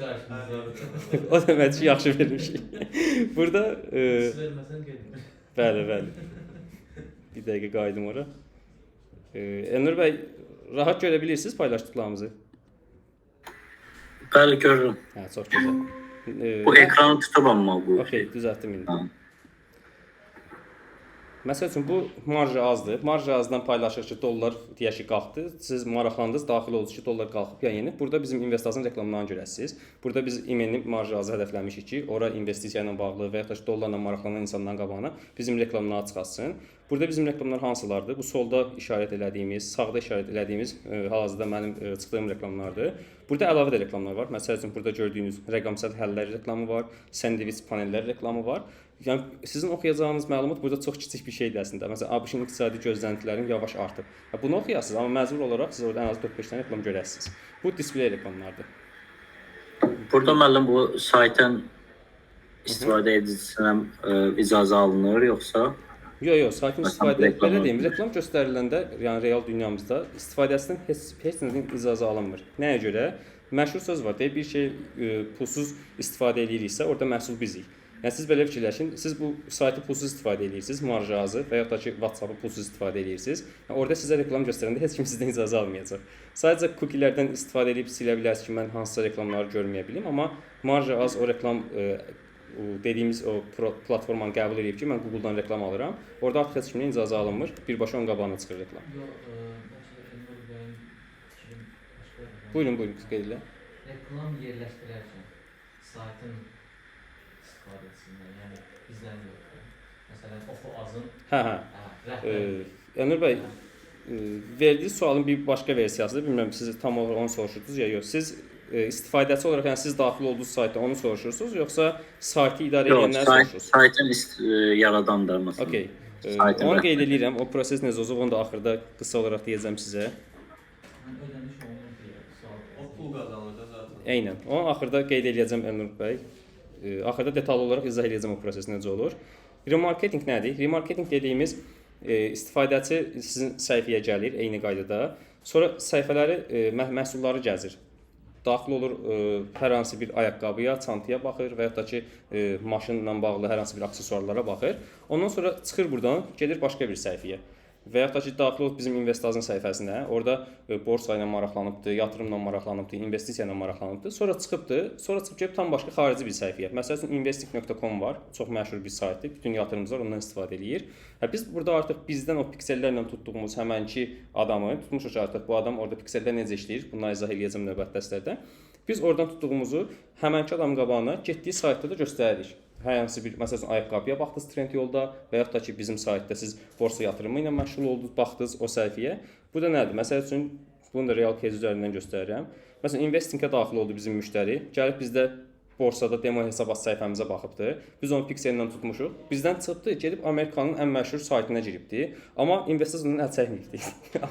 o demək ki, yaxşı vermişik. Burada bəli. Bir dəqiqə qayıdım ora. Elnur bəy, rahat görə bilirsiniz paylaşdıqlarımızı? Bəli, görürüm. Hə, çox gözəl. Bu ekranı tutup amma bu. Okey, düzəltdim indi. Məsəl üçün bu marja azdır. Marja azdan paylaşır ki, dollar deyək ki, qalxdı. Siz maraqlandınız, daxil oldunuz ki, dollar qalxıb ya yeni. Burada bizim investorun reklamlarını görəsiniz. Burada biz ümumi marja azı hədəfləmişik ki, ora investisiya ilə bağlı və ya da dollarla maraqlanan insanların qabağına bizim reklamları çıxartsın. Burada bizim reklamlar hansılardır? Bu solda işarət elədiyimiz, sağda işarət elədiyimiz hal-hazırda mənim çıxdığım reklamlardır. Burada əlavə də reklamlar var. Məsəl üçün burada gördüyünüz rəqəmsal həllər reklamı var, sandviç panellər reklamı var. Yəni sizin oxuyacağınız məlumat burada çox kiçik bir şeydir əslində. Məsələn, ABŞ-ın iqtisadi gözləntilərinin yavaş artıb. Bunu oxuyasınız, amma məcbur olaraq siz orada ən az 4-5 dənə reklam görəsiniz. Bu displey reklamlardır. Burada müəllim bu saytın istifadə edicisinə icazə alınır yoxsa? Yox, saytın istifadə belə deyim, reklam göstəriləndə, yəni real dünyamızda istifadəsindən heç nədən icazə alınmır. Nəyə görə? Məşhur söz var, deyir bir şey pulsuz istifadə ediriksə, orada məhsul bizik. Yəni siz belə fikirləşin, siz bu saytı pulsuz istifadə edirsiniz, marja azı və ya da ki, WhatsApp-ı pulsuz istifadə edirsiniz. Yəni orada sizə reklam göstərəndə heç kim sizdən icazə almayacaq. Sadəcə cookielərdən istifadə edib silə bilərsiniz ki, mən hansısa reklamları görməyə bilim, amma marja az o reklam dediyimiz o platformanı qəbul edib ki, mən Google-dan reklam alıram. Orada artıq heç kimdən icazə alınmır. Birbaşa onun qabağına çıxır reklam. Buyurun, qeyd elə. Reklam yerləşdirərkən saytın istifadəsindən, yəni bizdən yox. Məsələn, Oxu.azın Elnur bəy, verdiyi sualın bir başqa versiyasıdır. Bilmirəm, siz tam olaraq onu soruşurdunuz ya yox. Siz istifadəçi olaraq, yəni siz daxil olduğunuz saytda onu soruşursunuz, yoxsa saytı idarə edənləri soruşursunuz? Yox, saytın yaradandır məsələn. Okey. Onu qeyd edirəm. O proses necə olacaq, onu da axırda qısa olaraq deyəcəm sizə. O pul qazanacaq zaten. Eynən. Onu axırda qeyd edəcəm Elnur bəy. Axırda detallı olaraq izah edəcəm o proses necə olur. Remarketing nədir? Remarketing dediyimiz istifadəçi sizin səhifəyə gəlir eyni qaydada. Sonra səhifələri, məhsulları gəzir. Daxil olur, hər hansı bir ayaqqabıya, çantaya baxır və ya da ki, maşınla bağlı hər hansı bir aksesuarlara baxır. Ondan sonra çıxır buradan, gedir başqa bir səhifəyə. Və ya da ki, daxil olub bizim investorun səhifəsinə, orada borsa ilə maraqlanıbdır, yatırımla maraqlanıbdır, investisiya ilə maraqlanıbdır. Sonra çıxıb gəlib tam başqa xarici bir səhifəyə. Məsəl üçün investing.com var, çox məşhur bir saytdır, bütün yatırımcılar ondan istifadə edir. Biz burada artıq bizdən o piksellərlə tutduğumuz həmənki adamı tutmuşuq artıq bu adam orada piksellər necə işləyir, bunları izah edəcəm növbəti dərslərdə. Biz oradan tutduğumuzu həmənki adamın qabağına getdiyi saytda da göstəririk. Hər hansı bir, məsələn, ayaqqabıya baxdınız Trendyolda və yaxud da ki, bizim saytda siz borsa yatırımı ilə məşğul oldunuz, baxdınız o səhifəyə. Bu da nədir? Məsəl üçün, bunu da real case üzərindən göstərirəm. Məsələn, investingə daxil oldu bizim müştəri. Gəlib bizdə borsada demo hesabat səhifəmizə baxıbdı. Biz onu piksellə tutmuşuq. Bizdən çıxdı, gedib Amerikanın ən məşhur saytına giribdi. Amma investor ondan əl çəkməyibdi.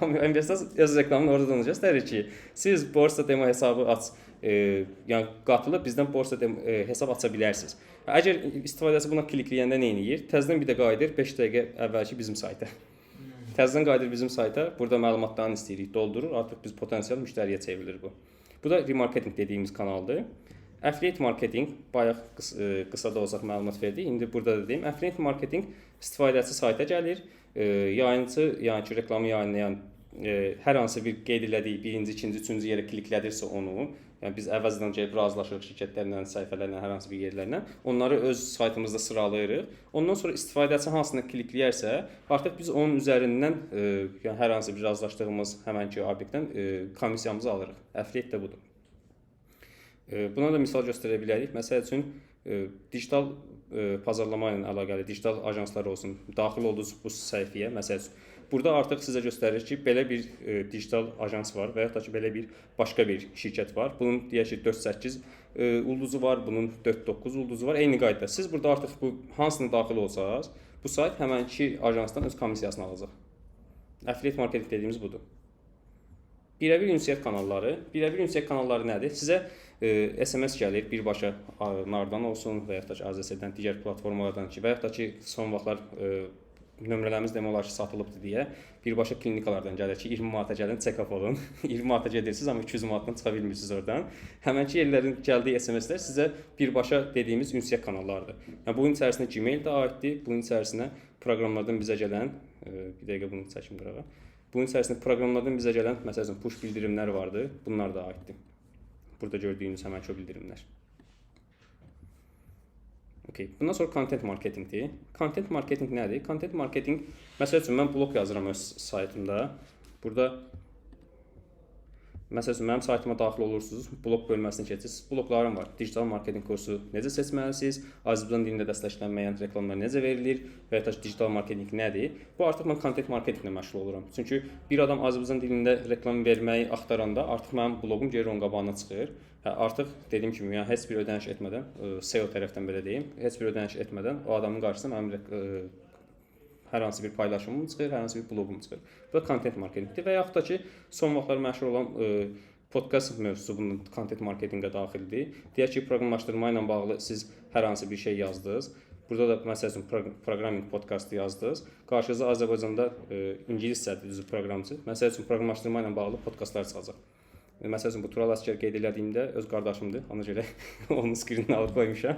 Amma investor öz reklamını orada da göstərir ki, siz borsa demo hesabı aç, yəni qatılıb bizdən borsa hesab aça bilərsiniz. Əgər istifadəçi buna klikləyəndə nə edir? Təzədən bir də qayıdır 5 dəqiqə əvvəlki bizim sayta. Təzədən qayıdır bizim sayta. Burada məlumatlarını istəyirik, doldurur. Artıq biz potensial müştəriyə çevrilir bu. Bu da remarketing dediyimiz kanaldır. Affiliate marketing, bayaq qısa da olsaq məlumat verdik. İndi burada da deyim. Affiliate marketing istifadəçi sayta gəlir. Yayıncı, yəni ki, reklamı yayınlayan hər hansı bir qeyd elədiyi birinci, ikinci, üçüncü yerə kliklədirsə onu, yəni biz əvvəlcədən gəlib razılaşırıq şirkətlərlə, səhifələrlə, hər hansı bir yerlərlə, onları öz saytımızda sıralayırıq. Ondan sonra istifadəçi hansını klikləyərsə, artıq biz onun üzərindən yəni hər hansı bir razılaşdığımız həmənki obyektdən komissiyamızı alırıq. Affiliate də budur. Buna da misal göstərə bilərik. Məsəl üçün digital pazarlama ilə əlaqəli digital ajanslar olsun, daxil olduğunuz bu səhifəyə, məsəl üçün burada artıq sizə göstərir ki, belə bir digital ajans var və ya da ki, belə bir başqa bir şirkət var. Bunun deyək ki, 4.8 ulduzu var, bunun 4.9 ulduzu var. Eyni qaydada. Siz burada artıq bu hansına daxil olsanız, bu sayt həmənki ajansdan öz komissiyasını alacaq. Affiliate marketing dediyimiz budur. Birəbir ünsiyyət kanalları. Birəbir ünsiyyət kanalları nədir? Sizə SMS gəlir, birbaşa nardan olsun və ya da ki, AZS-dən, digər platformalardan ki, və ya da ki, son vaxtlar nömrələrimiz demək olar ki, satılıbdır deyə birbaşa klinikalardan gəlir ki, 20 manata gəlin, check-up olun. 20 manata gedirsiniz, amma 200 manatdan çıxa bilmirsiniz oradan. Həmənki yerlərin gəldiyi SMS-lər sizə birbaşa dediyimiz ünsiyyət kanallarıdır. Yəni, bunun içərisinə Gmail də aiddir, bunun içərisinə proqramlardan bizə gələn, bir dəqiqə bunu çəkim qırağa. Bunun içərisində proqramlardan bizə gələn, məsələn, push bildirimlər vardır, bunlar da aiddir. Burada gördüyünüz həmən o bildirimlər. Okay. Bundan sonra content marketingdir. Content marketing nədir? Content marketing, məsəl üçün mən blog yazıram öz saytımda. Burada məsəl üçün mənim saytıma daxil olursunuz, blog bölməsini keçirsiniz. Bloglarım var. Digital marketing kursu necə seçməlisiniz? Azərbaycan dilində dəstəklənməyən reklamlar necə verilir? Və ya digital marketing nədir? Bu artıq mən content marketinglə məşğul oluram. Çünki bir adam Azərbaycan dilində reklam verməyi axtaranda artıq mənim bloqum gəlir onun qabağına çıxır. Artıq dediyim kimi, yəni heç bir ödəniş etmədən, SEO tərəfdən belə deyim, heç bir ödəniş etmədən o adamın qarşısına mənim hər hansı bir paylaşımım çıxır, hər hansı bir bloqum çıxır. Bu da content marketingdir və yaxud da ki, son vaxtlar məşhur olan podkast mövzusu bunun content marketinqə daxildir. Deyək ki, proqramlaşdırma ilə bağlı siz hər hansı bir şey yazdınız. Burada da məsəl üçün programming podkastı yazdınız. Qarşınıza Azərbaycanda ingiliscə düzü proqramçı, məsəl üçün proqramlaşdırma ilə bağlı podkastlar çıxacaq. Məsəl üçün bu Tural Əsgər qeyd elədiyimdə öz qardaşımdır. Ona görə onun skrinini alıb qoymuşam.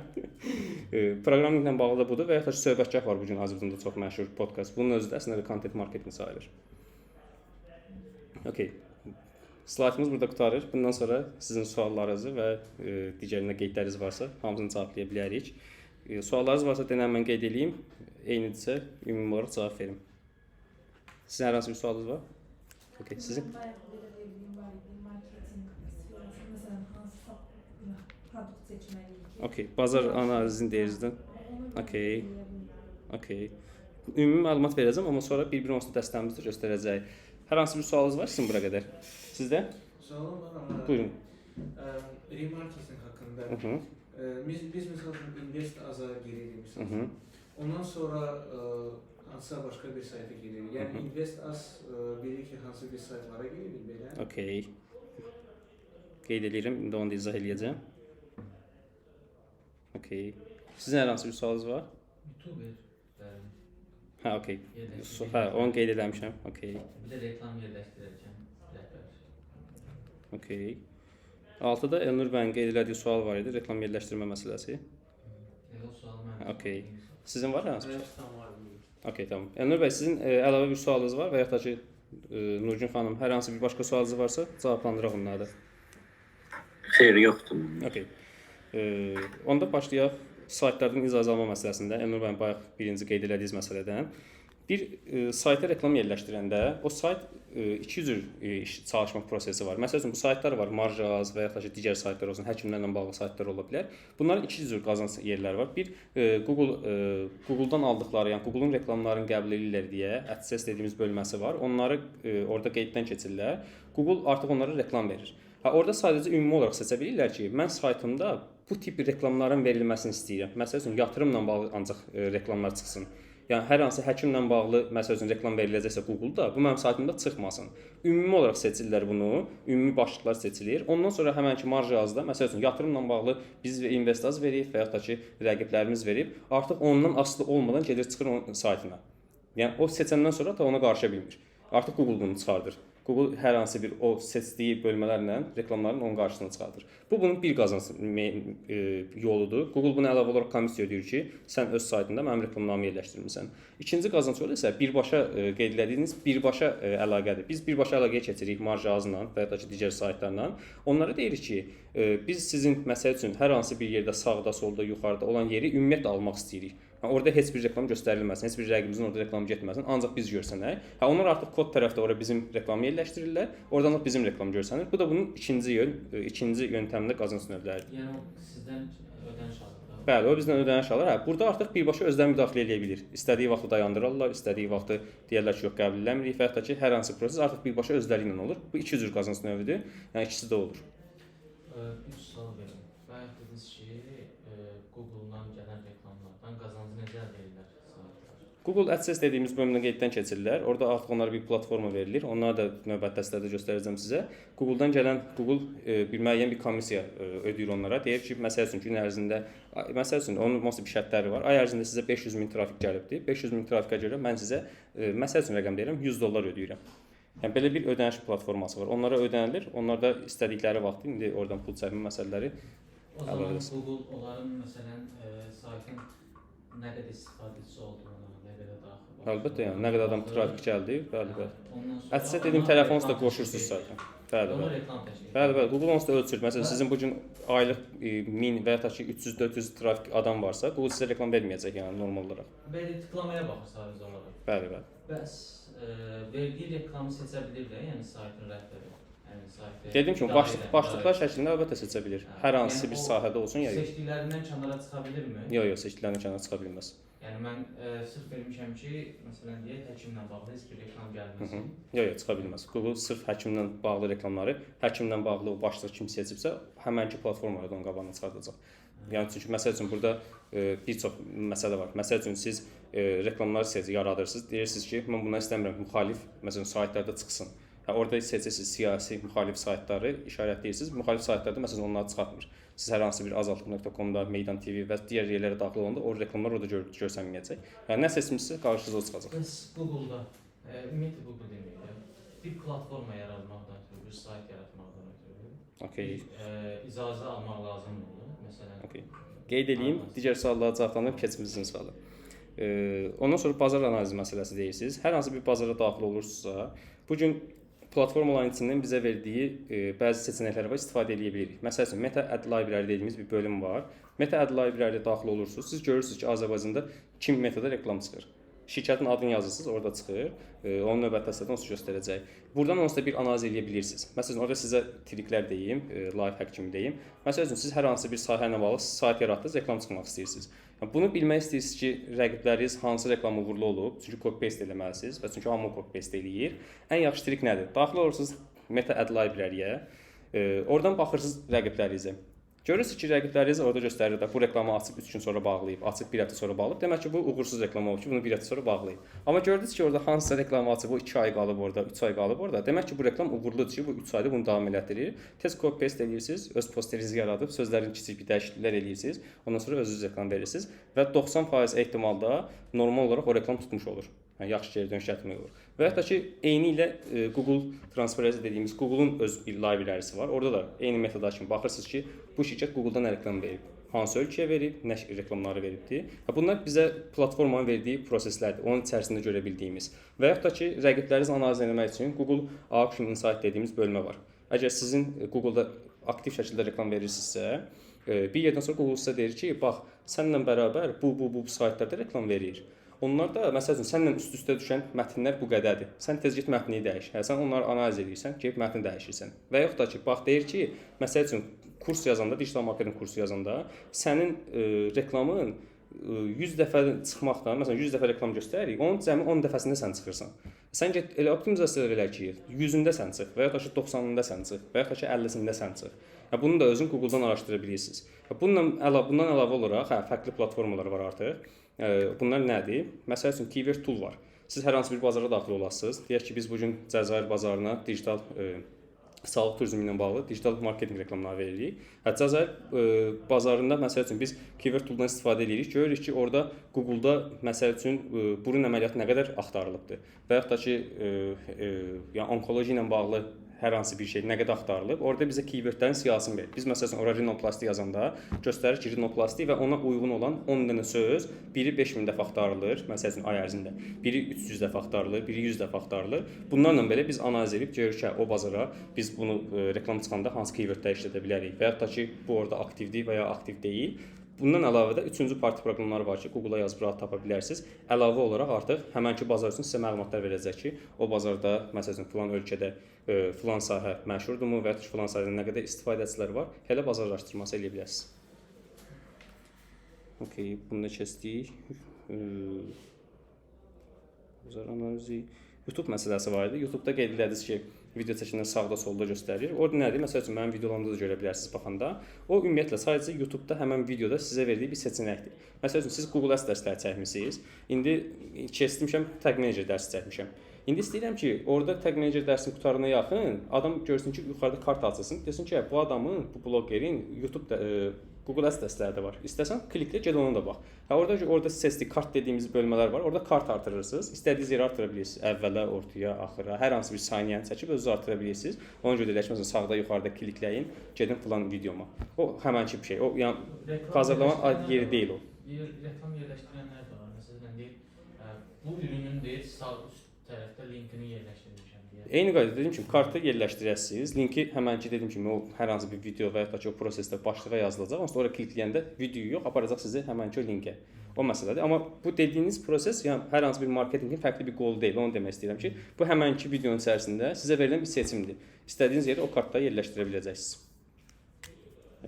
Proqraminglə bağlı da budur və ya da söhbətgah var bu gün Azərbaycanda çox məşhur podkast. Bunun özü də əslində content marketing sayılır. Okay. Slaytımız burada qurtarır. Bundan sonra sizin suallarınızı və digərinə qeydləriniz varsa hamısını cevablaya bilərik. Suallarınız varsa denən mən qeyd edeyim. Eynidirsə ümumi olaraq cavab verim. Sizin hər hansı bir sualınız var? Okay, sizin? Okay, bazar analizini deyirsiniz. Okay. Okay. Ümumi məlumat verəcəm, amma sonra bir-bir onsuz dəstəmizi də göstərəcək. Hər hansı bir sualınız var sizin bura qədər? Sizdə? Sualım var ama Buyurun. remarketing hakkında. Biz mesela Invest Az'a giririk mesela. Ondan sonra hansısa başka bir sayta giririk. Yani Invest Az bilir ki hansı bir saytlara giririk belə. Okay. Qeyd edirəm, indi onu da izah eləyəcəm. Okay. Sizin hər hansı bir sualınız var? YouTuber. Hə, okay. Hə, onu qeyd eləmişəm. Okay. Bir də reklam yerləşdirərkən rəhbər. Okay. Altıda Elnur bəyin qeyd elədiyi sual var idi, reklam yerləşdirmə məsələsi. O sualı mən. Okay. Sizin var hər hansı bir sual? Tam var. Okay, tamam. Elnur bəy, sizin əlavə bir sualınız var və ya da ki, Nurgün xanım, hər hansı bir başqa sualınız varsa cavablandıraq onları da. Xeyr, yoxdur. Okay. Onda başlayaq saytlardan icazə alma məsələsində. Elnur bəy bayaq birinci qeyd elədiyiniz məsələdən. Bir sayta reklam yerləşdirəndə o sayt iki cür çalışma prosesi var. Məsəl üçün bu saytlar var, Marjaz və ya da ki, digər saytlar olsun, həkimlərlə bağlı saytlar ola bilər. Bunların iki cür qazanc yerləri var. Bir Google-dan aldıqları, yəni Google-un reklamlarını qəbul edirlər deyə AdSense dediyimiz bölməsi var. Onları orada qeyddən keçirirlər. Google artıq onlara reklam verir. Orada sadəcə ümumi olaraq seçə bilirlər ki, mən saytımda bu tip reklamların verilməsini istəyirəm. Məsəl üçün yatırımla bağlı ancaq reklamlar çıxsın. Yəni hər hansı həkimlə bağlı məsəl üçün reklam veriləcəksə Google-da bu mənim saytımda çıxmasın. Ümumi olaraq seçirlər bunu, ümumi başlıqlar seçilir. Ondan sonra həmənki Marjazda məsəl üçün yatırımla bağlı biz Invest Az verib və ya da ki, rəqiblərimiz verib, artıq ondan asılı olmadan gedir çıxır onun saytına. Yəni o seçəndən sonra da ona qarışa bilmir. Artıq Google bunu çıxardır. Google hər hansı bir o seçdiyi bölmələrlə reklamların onun qarşısına çıxardır. Bu bunun bir qazanc yoludur. Google buna əlavə olaraq komissiya ödəyir ki, sən öz saytında mənim reklamlarımı yerləşdirmisən. İkinci qazanc yolu isə birbaşa qeyd etdiyiniz birbaşa əlaqədir. Biz birbaşa əlaqəyə keçirik marjazla və ya da ki, digər saytlarla. Onlara deyirik ki, biz sizin məsəl üçün hər hansı bir yerdə sağda, solda, yuxarıda olan yeri ümumiyyətlə almaq istəyirik. Orada heç bir reklam göstərilməsin, heç bir rəqibimizin orada reklam getməsin, ancaq biz görsənək. Onlar artıq kod tərəfdə ora bizim reklamı yerləşdirirlər, oradan da bizim reklam görsənir. Bu da bunun ikinci yöntəmində qazanc növləridir. Yəni o sizdən ödəniş alır da. Bəli, o bizdən ödəniş alır. Burada artıq birbaşa özləri müdaxilə edə bilir. İstədiyi vaxtı dayandırarlar, istədiyi vaxtı deyirlər ki, yox qəbul eləmirik və hətta ki, hər hansı proses artıq birbaşa özləri ilə olur. Bu iki cür qazanc növüdür. Yəni ikisi də olur. Bir sual verin. Bayaq dediniz ki, Google-dan gələn reklamlardan qazancı necə əldə edirlər saytlar? Google AdSense dediyimiz bölümdən qeyddən keçirirlər. Orada artıq onlara bir platforma verilir. Onları da növbəti dərslərdə göstərəcəm sizə. Google-dan gələn bir müəyyən bir komissiya ödəyir onlara. Deyir ki, məsəl üçün gün ərzində onun müəyyən bir şərtləri var. Ay ərzində sizə 500 min trafik gəlibdi. 500 min trafikə görə mən sizə məsəl üçün rəqəm deyirəm, $100 ödəyirəm. Yəni belə bir ödəniş platforması var. Onlara ödənilir. Onlar da istədikləri vaxt indi oradan pul çəkmə məsələləri. O zaman Google onların məsələn saytın nə qədər istifadəçisi olduğunu, nə qədər daxil. Əlbəttə, yəni nə qədər adam trafik gəldi, bəli. AdSense Ondan dediyim telefonu da qoşursunuz sayta. Bəli. Ona reklam təşkil edir. Bəli, Google onsuz da ölçür. Məsələn, sizin bu gün aylıq 1000 və ya ki 300-400 trafik adam varsa, Google sizə reklam verməyəcək yəni normal olaraq. Belə tıklamaya baxır sadəcə olaraq. Bəli. Bəs verdiyi reklamı seçə bilir də, yəni saytın rəhbəri. Yəni saytı. Dediyim kimi başlıqlar şəklində əlbəttə seçə bilir. Hər hansı bir sahədə olsun ya. Seçdiklərindən kənara çıxa bilirmi? Yox, seçdiklərindən kənara çıxa bilməz. Yəni mən sırf vermişəm ki, məsələn deyək həkimlə bağlı heç bir reklam gəlməsin. Yox, çıxa bilməz. Google sırf həkimlə bağlı reklamları, həkimlə bağlı o başlıq kim seçibsə, həmənki platformalardan onun qabağına çıxardacaq. Yəni çünki məsəl üçün burada bir çox məsələ var. Məsəl üçün siz reklamları yaradırsınız, deyirsiniz ki, mən bundan istəmirəm müxalif məsələn saytlarda çıxsın. Orada seçirsiniz siyasi müxalif saytları işarətləyirsiniz. Müxalif saytlarda məsələn onları çıxartmır. Siz hər hansı bir azaltıq.com-da, Meydan TV və digər yerlərə daxil olanda o reklamlar orada görsənməyəcək. Yəni nə seçmisinizsə qarşınıza o çıxacaq. Bəs Google-da ümumiyyətlə Google deməkdir. Bir platforma yaratmaqdan ötürü, bir sayt yaratmaqdan ötürü icazə almaq lazımdır. Məsələn. Qeyd edeyim, digər suallara cavablandırıb keçimizin sualı. Ondan sonra bazar analizi məsələsi deyirsiniz. Hər hansı bir bazara daxil olursunuzsa, bu gün platformaların içindən bizə verdiyi bəzi seçənəklər var, istifadə edə bilirik. Məsəl üçün Meta Ad Library dediyimiz bir bölüm var. Meta Ad Library-yə daxil olursunuz. Siz görürsünüz ki, Azərbaycanda kim metada reklam çıxır. Şirkətin adını yazırsınız, orada çıxır. Onun növbəti dəstədə onu göstərəcək. Buradan onsuz da bir analiz edə bilirsiniz. Məsələn, orada sizə triklər deyim, life hack kimi deyim. Məsəl üçün siz hər hansı bir sahə ilə bağlı sayt yaratdınız, reklam çıxmaq istəyirsiniz. Bunu bilmək istəyirsiniz ki, rəqibləriniz hansı reklam uğurlu olub, çünki copy-paste eləməlisiniz və çünki hamı copy-paste eləyir. Ən yaxşı trik nədir? Daxil olursunuz Meta Ad Library-yə, oradan baxırsınız rəqiblərinizə. Görürsünüz ki, rəqibləriniz orada göstərir də bu reklamı açıb 3 gün sonra bağlayıb, açıb 1 həftə sonra bağlayıb. Demək ki, bu uğursuz reklam olub ki, bunu 1 həftə sonra bağlayıb. Amma gördünüz ki, orada hansısa reklamı açıb, o 2 ay qalıb orada, 3 ay qalıb orada. Demək ki, bu reklam uğurludur ki, bu 3 ayda bunu davam elətdirir. Tez copy-paste edirsiniz, öz posterinizi yaradıb, sözlərin kiçik bir dəyişikliklər edirsiniz. Ondan sonra özünüz reklam verirsiniz və 90% ehtimalda normal olaraq o reklam tutmuş olur. Yəni yaxşı geri dönüş gətirmək olur. Və hətta ki, eyni ilə Google Transparency dediyimiz Google-un öz bir library-si var. Orada da eyni metoda kimi baxırsınız ki, bu şirkət Google-dan nə reklam verib, hansı ölkəyə verib, nə reklamları veribdi. Bunlar bizə platformanın verdiyi proseslərdir, onun içərisində görə bildiyimiz. Və hətta ki, rəqiblərinizi analiz etmək üçün Google Auction Insight dediyimiz bölmə var. Əgər sizin Google-da aktiv şəkildə reklam verirsinizsə, bir yerdən sonra Google sizə deyir ki, bax, səninlə bərabər bu saytlarda reklam verir. Onlar da məsəl üçün səninlə üst-üstə düşən mətnlər bu qədərdir. Sən tez get mətni dəyiş. Sən onları analiz edirsən, gəlib mətni dəyişirsən. Və yaxud da ki, bax deyir ki, məsəl üçün kurs yazanda, digital marketing kursu yazanda sənin reklamın 100 dəfə çıxmaqdan, məsələn 100 dəfə reklam göstəririk, onun cəmi 10 dəfəsində sən çıxırsan. Sən get elə optimizasiya elə ki, 100-ündə sən çıx, və yaxud da ki 90-ında sən çıx, və yaxud da ki 50-sində sən çıx. Bunu da özün Google-dan araşdıra bilirsiniz. Bundan əlavə olaraq, fərqli platformalar var artıq. Bunlar nədir? Məsəl üçün Keyword Tool var. Siz hər hansı bir bazara daxil olasınız. Deyək ki, biz bu gün Cəzair bazarına digital sağlıq turizmi ilə bağlı digital marketinq reklamları veririk. Cəzair bazarında məsəl üçün biz keyword toolundan istifadə edirik. Görürük ki, orada Google-da məsəl üçün burun əməliyyatı nə qədər axtarılıbdır və yaxud da ki, yəni onkologiya ilə bağlı hər hansı bir şey nə qədər axtarılıb, orada bizə keywordlərin siyahısını verir. Biz məsələn ora rinoplasti yazanda göstərir ki, rinoplasti və ona uyğun olan 10 dənə söz, biri 5000 dəfə axtarılır, məsələn ay ərzində. Biri 300 dəfə axtarılır, biri 100 dəfə axtarılır. Bunlarla belə biz analiz edib görürük ki, o bazara biz bunu reklam çıxanda hansı keywordlər işlədə bilərik və yaxud da ki, bu orada aktivdir və ya aktiv deyil. Bundan əlavə də üçüncü parti proqramları var ki, Google-a yazıb rahat tapa bilərsiniz. Əlavə olaraq artıq həmənki bazar üçün sizə məlumatlar verəcək ki, o bazarda məsələn filan ölkədə filan sahə məşhurdurmu və ya filan sahədə nə qədər istifadəçilər var, elə bazar araşdırması edə bilərsiniz. Okay, bunu da keçdik. Bazar analizi. YouTube məsələsi var idi. YouTube-da qeyd edildiniz ki, video çəkəndə sağda solda göstərir. O nədir? Məsəl üçün mənim videolarımda da görə bilərsiniz baxanda. O ümumiyyətlə sadəcə YouTube-da həmin videoda sizə verdiyi bir seçənəkdir. Məsəl üçün siz Google Ads dərsləri çəkmisiniz. İndi keçmişəm Tag Manager dərsi çəkmişəm. İndi istəyirəm ki, orada Tag Manager dərsinin qutarına yaxın adam görsün ki, yuxarıda kart açılsın. Desin ki, bu adamın, bu blogerin YouTube-da Google Ads dərsləri də var. İstəsən kliklə get ona da bax. Orada seçdiyi kart dediyimiz bölmələr var. Orada kart artırırsınız. İstədiyiniz yerə artıra bilirsiniz. Əvvələ, ortaya, axıra, hər hansı bir saniyəni çəkib özünüz artıra bilirsiniz. Ona görə də məsələn sağda, yuxarıda klikləyin, gedin filan videoma. O həmənki bir şey. O yəni hazırlama yeri deyil o. Reklam yerləşdirənlər də var. Məsələn deyir, bu ürünün deyir sağ üst tərəfdə linkini yerləşdirmişəm deyə. Eyni qaydada dediyim kimi kartı yerləşdirəsiniz. Linki həmənki dediyim kimi o hər hansı bir video və ya da ki o prosesdə başlığa yazılacaq. Onsuz sonra klikləyəndə videoyu yox, aparacaq sizi həmənki o linkə. O məsələdir. Amma bu dediyiniz proses yəni hər hansı bir marketinqin fərqli bir qolu deyil. Onu demək istəyirəm ki, bu həmənki videonun içərisində sizə verilən bir seçimdir. İstədiyiniz yerə o kartda yerləşdirə biləcəksiniz.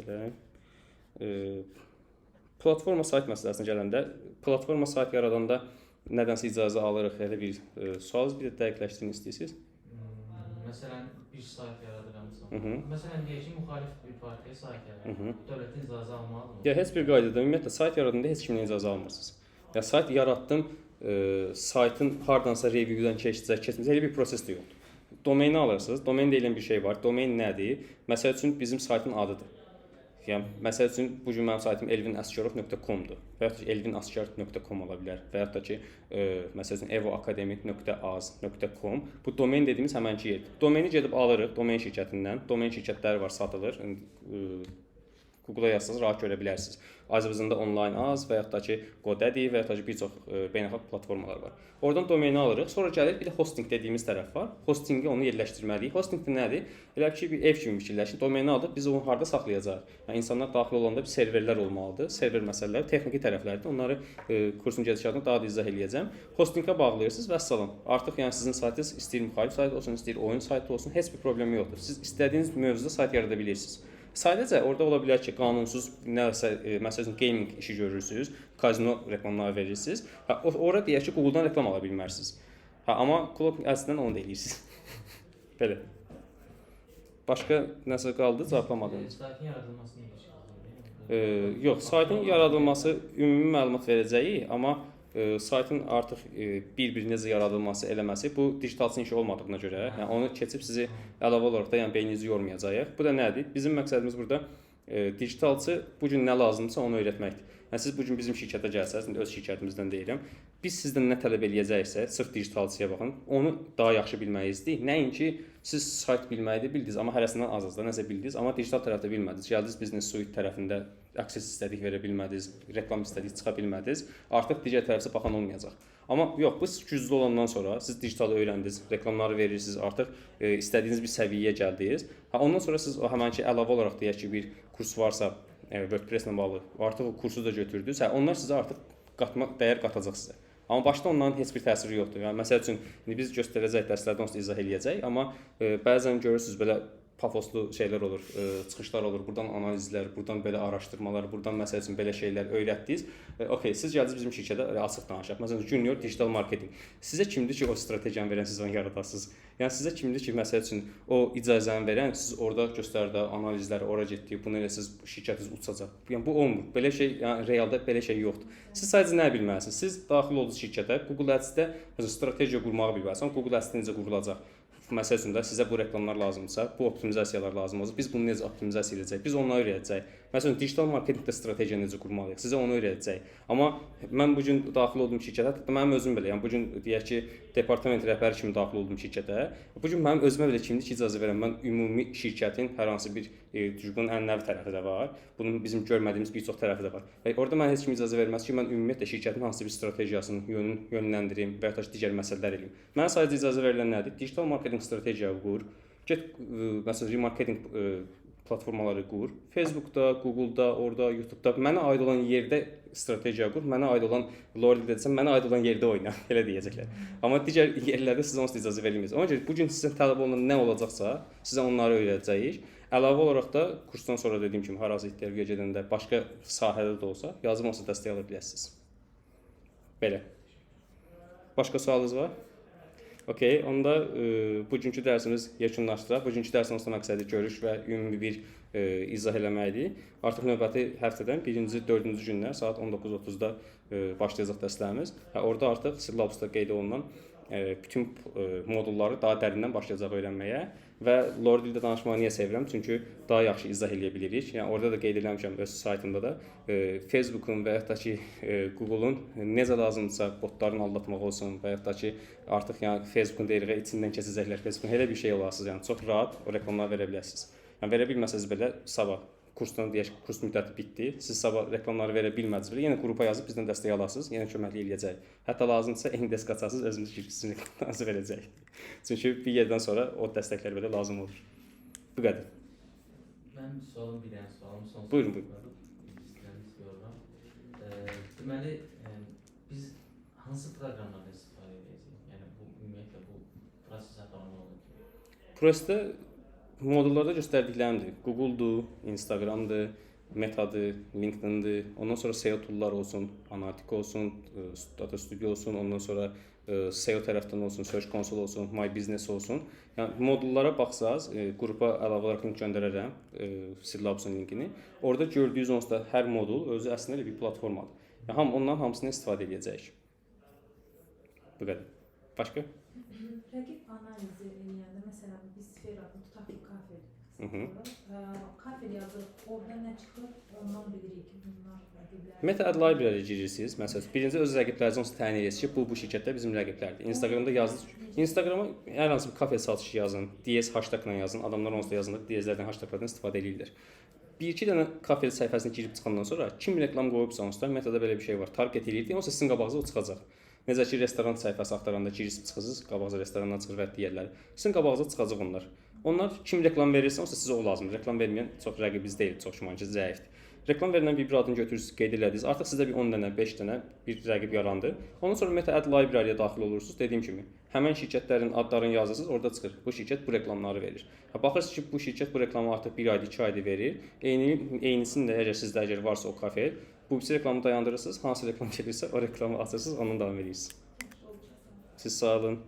Elə platforma sayt məsələsinə gələndə, platforma sayt yaradanda nədənsə icazə alırıq, elə bir sual bir də dəqiqləşdirmək istəyirsiniz? Məsələn, bir sayt yaradıramsa. Məsələn, deyək ki, müxalif bir partiya sayt yaradır. Dövlətin icazə almalıdır. Ya heç bir qaydada ümumiyyətlə sayt yaradanda heç kimdən icazə almırsınız. Ya sayt yaratdım, saytın hardansa review'dan keçəcək, elə bir proses də yoxdur. Domeni alırsınız. Domen deyilən bir şey var. Domen nədir? Məsəl üçün bizim saytın adıdır. Yəni məsəl üçün bu gün mənim saytım elvinaskarov.com-dur və ya da elvinaskarov.com ola bilər və ya da ki məsəl üçün evoakademi.az.com bu domen dediyimiz həmənki yerdir. Domeni gedib alırıq domen şirkətindən. Domen şirkətləri var, satılır. Google-a yazsanız rahat görə bilərsiniz. Azərbaycanda online az və ya da ki GoDaddy və ya da ki bir çox beynəlxalq platformalar var. Oradan domeni alırıq. Sonra gəlir bir də hosting dediyimiz tərəf var. Hostingi onu yerləşdirməliyik. Hosting də nədir? Elə ki bir ev kimi fikirləşin. Domeni aldıq, biz onu harda saxlayacağıq? Yəni insanlar daxil olanda bir serverlər olmalıdır. Server məsələləri texniki tərəflərdir. Onları kursun gedişatında daha da izah eləyəcəm. Hostingə bağlayırsınız və salam. Artıq yəni sizin saytınız istəyir müxalif sayt olsun, istəyir oyun saytı olsun, heç bir problemi yoxdur. Siz istədiyiniz mövzuda sayt yarada bilirsiniz. Sadəcə orada ola bilər ki, qanunsuz nəsə məsələn gaming işi görürsüz, kazino reklamları verirsiniz. Ora deyək ki, Google-dan reklam ala bilmərsiniz. Amma Cloud Ads-dən onu da eləyirsiniz. Belə. Başqa nəsə qaldı, cavablamadım. Saytın yaradılmasını necə? Yox, saytın yaradılması ümumi məlumat verəcəyi, amma saytın artıq bir-bir necə yaradılması, eləməsi bu digitalçı işi olmadığına görə, yəni onu keçib sizi əlavə olaraq da yəni beyninizi yormayacağıq. Bu da nədir? Bizim məqsədimiz burada digitalçı bu gün nə lazımdırsa onu öyrətməkdir. Yəni siz bu gün bizim şirkətə gəlsəz, öz şirkətimizdən deyirəm, biz sizdən nə tələb eləyəcəksə, sırf digitalçıya baxın, onu daha yaxşı bilməyinizdir. Nəinki siz sayt bilməyi də bildiniz, amma hərəsindən az-azda nəsə bildiniz, amma digital tərəfdə bilmədiniz. Gəldiniz Business Suite tərəfində access istədik verə bilmədiniz, reklam istədik çıxa bilmədiniz. Artıq digər tərəfə baxan olmayacaq. Amma yox, bu güclü olandan sonra siz digitalı öyrəndiniz, reklamları verirsiniz, artıq istədiyiniz bir səviyyəyə gəldiniz. Ondan sonra siz o həmənki əlavə olaraq deyək ki, bir kurs varsa, WordPress-lə bağlı, artıq o kursu da götürdünüz. Onlar sizə artıq dəyər qatacaq sizə. Amma başda onların heç bir təsiri yoxdur. Yəni məsəl üçün indi biz göstərəcək dərslərdə onsuz izah eləyəcək, amma bəzən görürsüz belə pafoslu şeylər olur, çıxışlar olur, buradan analizlər, buradan belə araşdırmalar, buradan məsəl üçün belə şeylər öyrətdiniz. Okay, siz gəldiniz bizim şirkətə açıq danışaq. Məsələn, junior digital marketing. Sizə kimdir ki, o strategiyanı verən, siz onu yaradasınız? Yəni sizə kimdir ki, məsəl üçün o icazəni verən, siz orada göstərdə analizləri ora getdik, bunu eləsiniz, şirkətiniz uçacaq. Yəni bu olmur. Belə şey, yəni realda belə şey yoxdur. Siz sadəcə nə bilməlisiniz? Siz daxil olduğunuz şirkətə Google Ads-də məsələn strategiya qurmağı bilməlisiniz. Google Ads necə qurulacaq? məsəl üçün də sizə bu reklamlar lazımdırsa, bu optimizasiyalar lazımdır. Biz bunu necə optimizasiya edəcəyik? Biz onları öyrədəcəyik. Məsələn, digital marketinqdə strategiya necə qurmalıyıq? Sizə onu öyrədəcəyik. Amma mən bu gün daxil olduğum şirkətə, hətta mənim özüm belə, yəni bu gün deyək ki, departament rəhbəri kimi daxil olduğum şirkətə, bu gün mənim özümə belə kimdir ki, icazə verəm. Mən ümumi şirkətin hər hansı bir bunun ən-nəvi tərəfi də var. Bunun bizim görmədiyimiz bir çox tərəfi də var. Və orada mən heç kim icazə verməz ki, mən ümumiyyətlə şirkətin hansı bir strategiyasını yönləndirim və ya digər məsələlər eləyim. Mənə sadəcə icazə verilən nədir? Digital marketinq strategiya qur. Get məsələn remarketinq platformaları qur. Facebookda, Google'da, orada, YouTube'da mənə aid olan yerdə strategiya qur. Mənə aid olan Lord'da desəm, mənə aid olan yerdə oyna, elə deyəcəklər. Amma digər yerlərdə sizə onsuz icazə verilmir. Ona görə bu gün sizə tələb olunan nə olacaqsa, sizə onları öyrədəcəyik. Əlavə olaraq da kursdan sonra dediyim kimi harasa intervyuya gedəndə başqa sahədə də olsa, yazım olsa dəstək ala bilərsiniz. Belə. Başqa sualınız var? Okey, onda bugünkü dərsimiz yekunlaşdıraq. Bugünkü dərsin olsa məqsədi görüş və ümumi bir izah eləməkdir. Artıq növbəti həftədən 1-ci, 4-cü günlər saat 19:30-da başlayacaq dərslərimiz. Orada artıq Syllabusda qeyd olunan bütün modulları daha dərindən başlayacaq öyrənməyə və Lord dildə danışmağı niyə sevirəm? Çünki daha yaxşı izah eləyə bilirik. Yəni orada da qeyd eləmişəm öz saytımda da Facebook'un və yaxud da ki Google'un necə lazımdırsa botların aldatmaq olsun və yaxud da ki artıq yəni Facebook'un deyirəyə içindən keçəcəklər. Facebook'un elə bir şey olasınız, yəni çox rahat o reklamları verə bilərsiniz. Yəni verə bilməsəniz belə sabah kursdan deyək ki, kurs müddəti bitdi. Siz sabah reklamları verə bilmədiniz belə, yenə qrupa yazıb bizdən dəstək alasınız, yenə köməklik eləyəcək. Hətta lazımdırsa Endesk açarsınız, özünüz şirkətinizin reklamlarınızı verəcək. Çünki bir yerdən sonra o dəstəklər belə lazım olur. Bu qədər. Mənim sualım bir dənə sualım son. Buyurun, buyurun. Deməli, biz hansı proqramlardan istifadə edəcəyik? Yəni bu ümumiyyətlə bu proses aparanı olur. Prosesdə modullarda göstərdiklərimdir. Google'dur, Instagram'dır, Meta'dır, LinkedIn'dir. Ondan sonra SEO tool'lar olsun, Analytica olsun, Data Studio olsun, ondan sonra SEO tərəfdən olsun, Search Console olsun, My Business olsun. Yəni modullara baxsaz, qrupa əlavə olaraq link göndərərəm, Syllabusun linkini. Orada gördüyünüz onsuz da hər modul özü əslində bir platformadır. Yəni ondan hamısını istifadə edəcəyik. Bu qədər. Başqa? Rəqib analizi eləyəndə, məsələn, biz sferada tutaq ki, kafe. Kafe yazırıq, orada nə çıxır, ondan bilirik ki, bunlar rəqiblər. Meta Ad Library girirsiniz. Məsələn, birinci öz rəqiblərinizə təyin edirsiniz ki, bu şirkətdə bizim rəqiblərdir. Instagramda yazın. Instagrama hər hansı bir kafe satışı yazın, DS hashtag-la yazın. Adamlar onsuz da yazında DS-lərdən hashtag-lardan istifadə edirlər. Bir-iki dənə kafe səhifəsinə girib çıxandan sonra kim reklam qoyubsa onsuz Metada belə bir şey var. Target eləyir, onsuz sizin qabağınıza o çıxacaq. Necə ki, restoran səhifəsi axtaranda girsib çıxırsınız, qabağınıza restorandan çıxır və digərləri. Sizin qabağınıza çıxacaq onlar. Onlar kim reklam verirsə, onsuz sizə o lazımdır. Reklam verməyən çox rəqibiniz deyil, çox güman ki, zəifdir. Reklam verilən bir adını götürürsünüz, qeyd elədiniz. Artıq sizdə bir 10 dənə, 5 dənə bir rəqib yarandı. Ondan sonra Meta Ad Library-yə daxil olursunuz. Dediyim kimi, həmin şirkətlərin adlarını yazırsınız, orada çıxır. Bu şirkət bu reklamları verir. Baxırsınız ki, bu şirkət bu reklamı artıq 1 ayda, 2 ayda verir. Eynisini də əgər sizdə varsa o kafe, bu reklamı dayandırırsınız. Hansı reklam gəlirsə, o reklamı açırsınız, ondan davam edirsiniz. Siz sağ olun.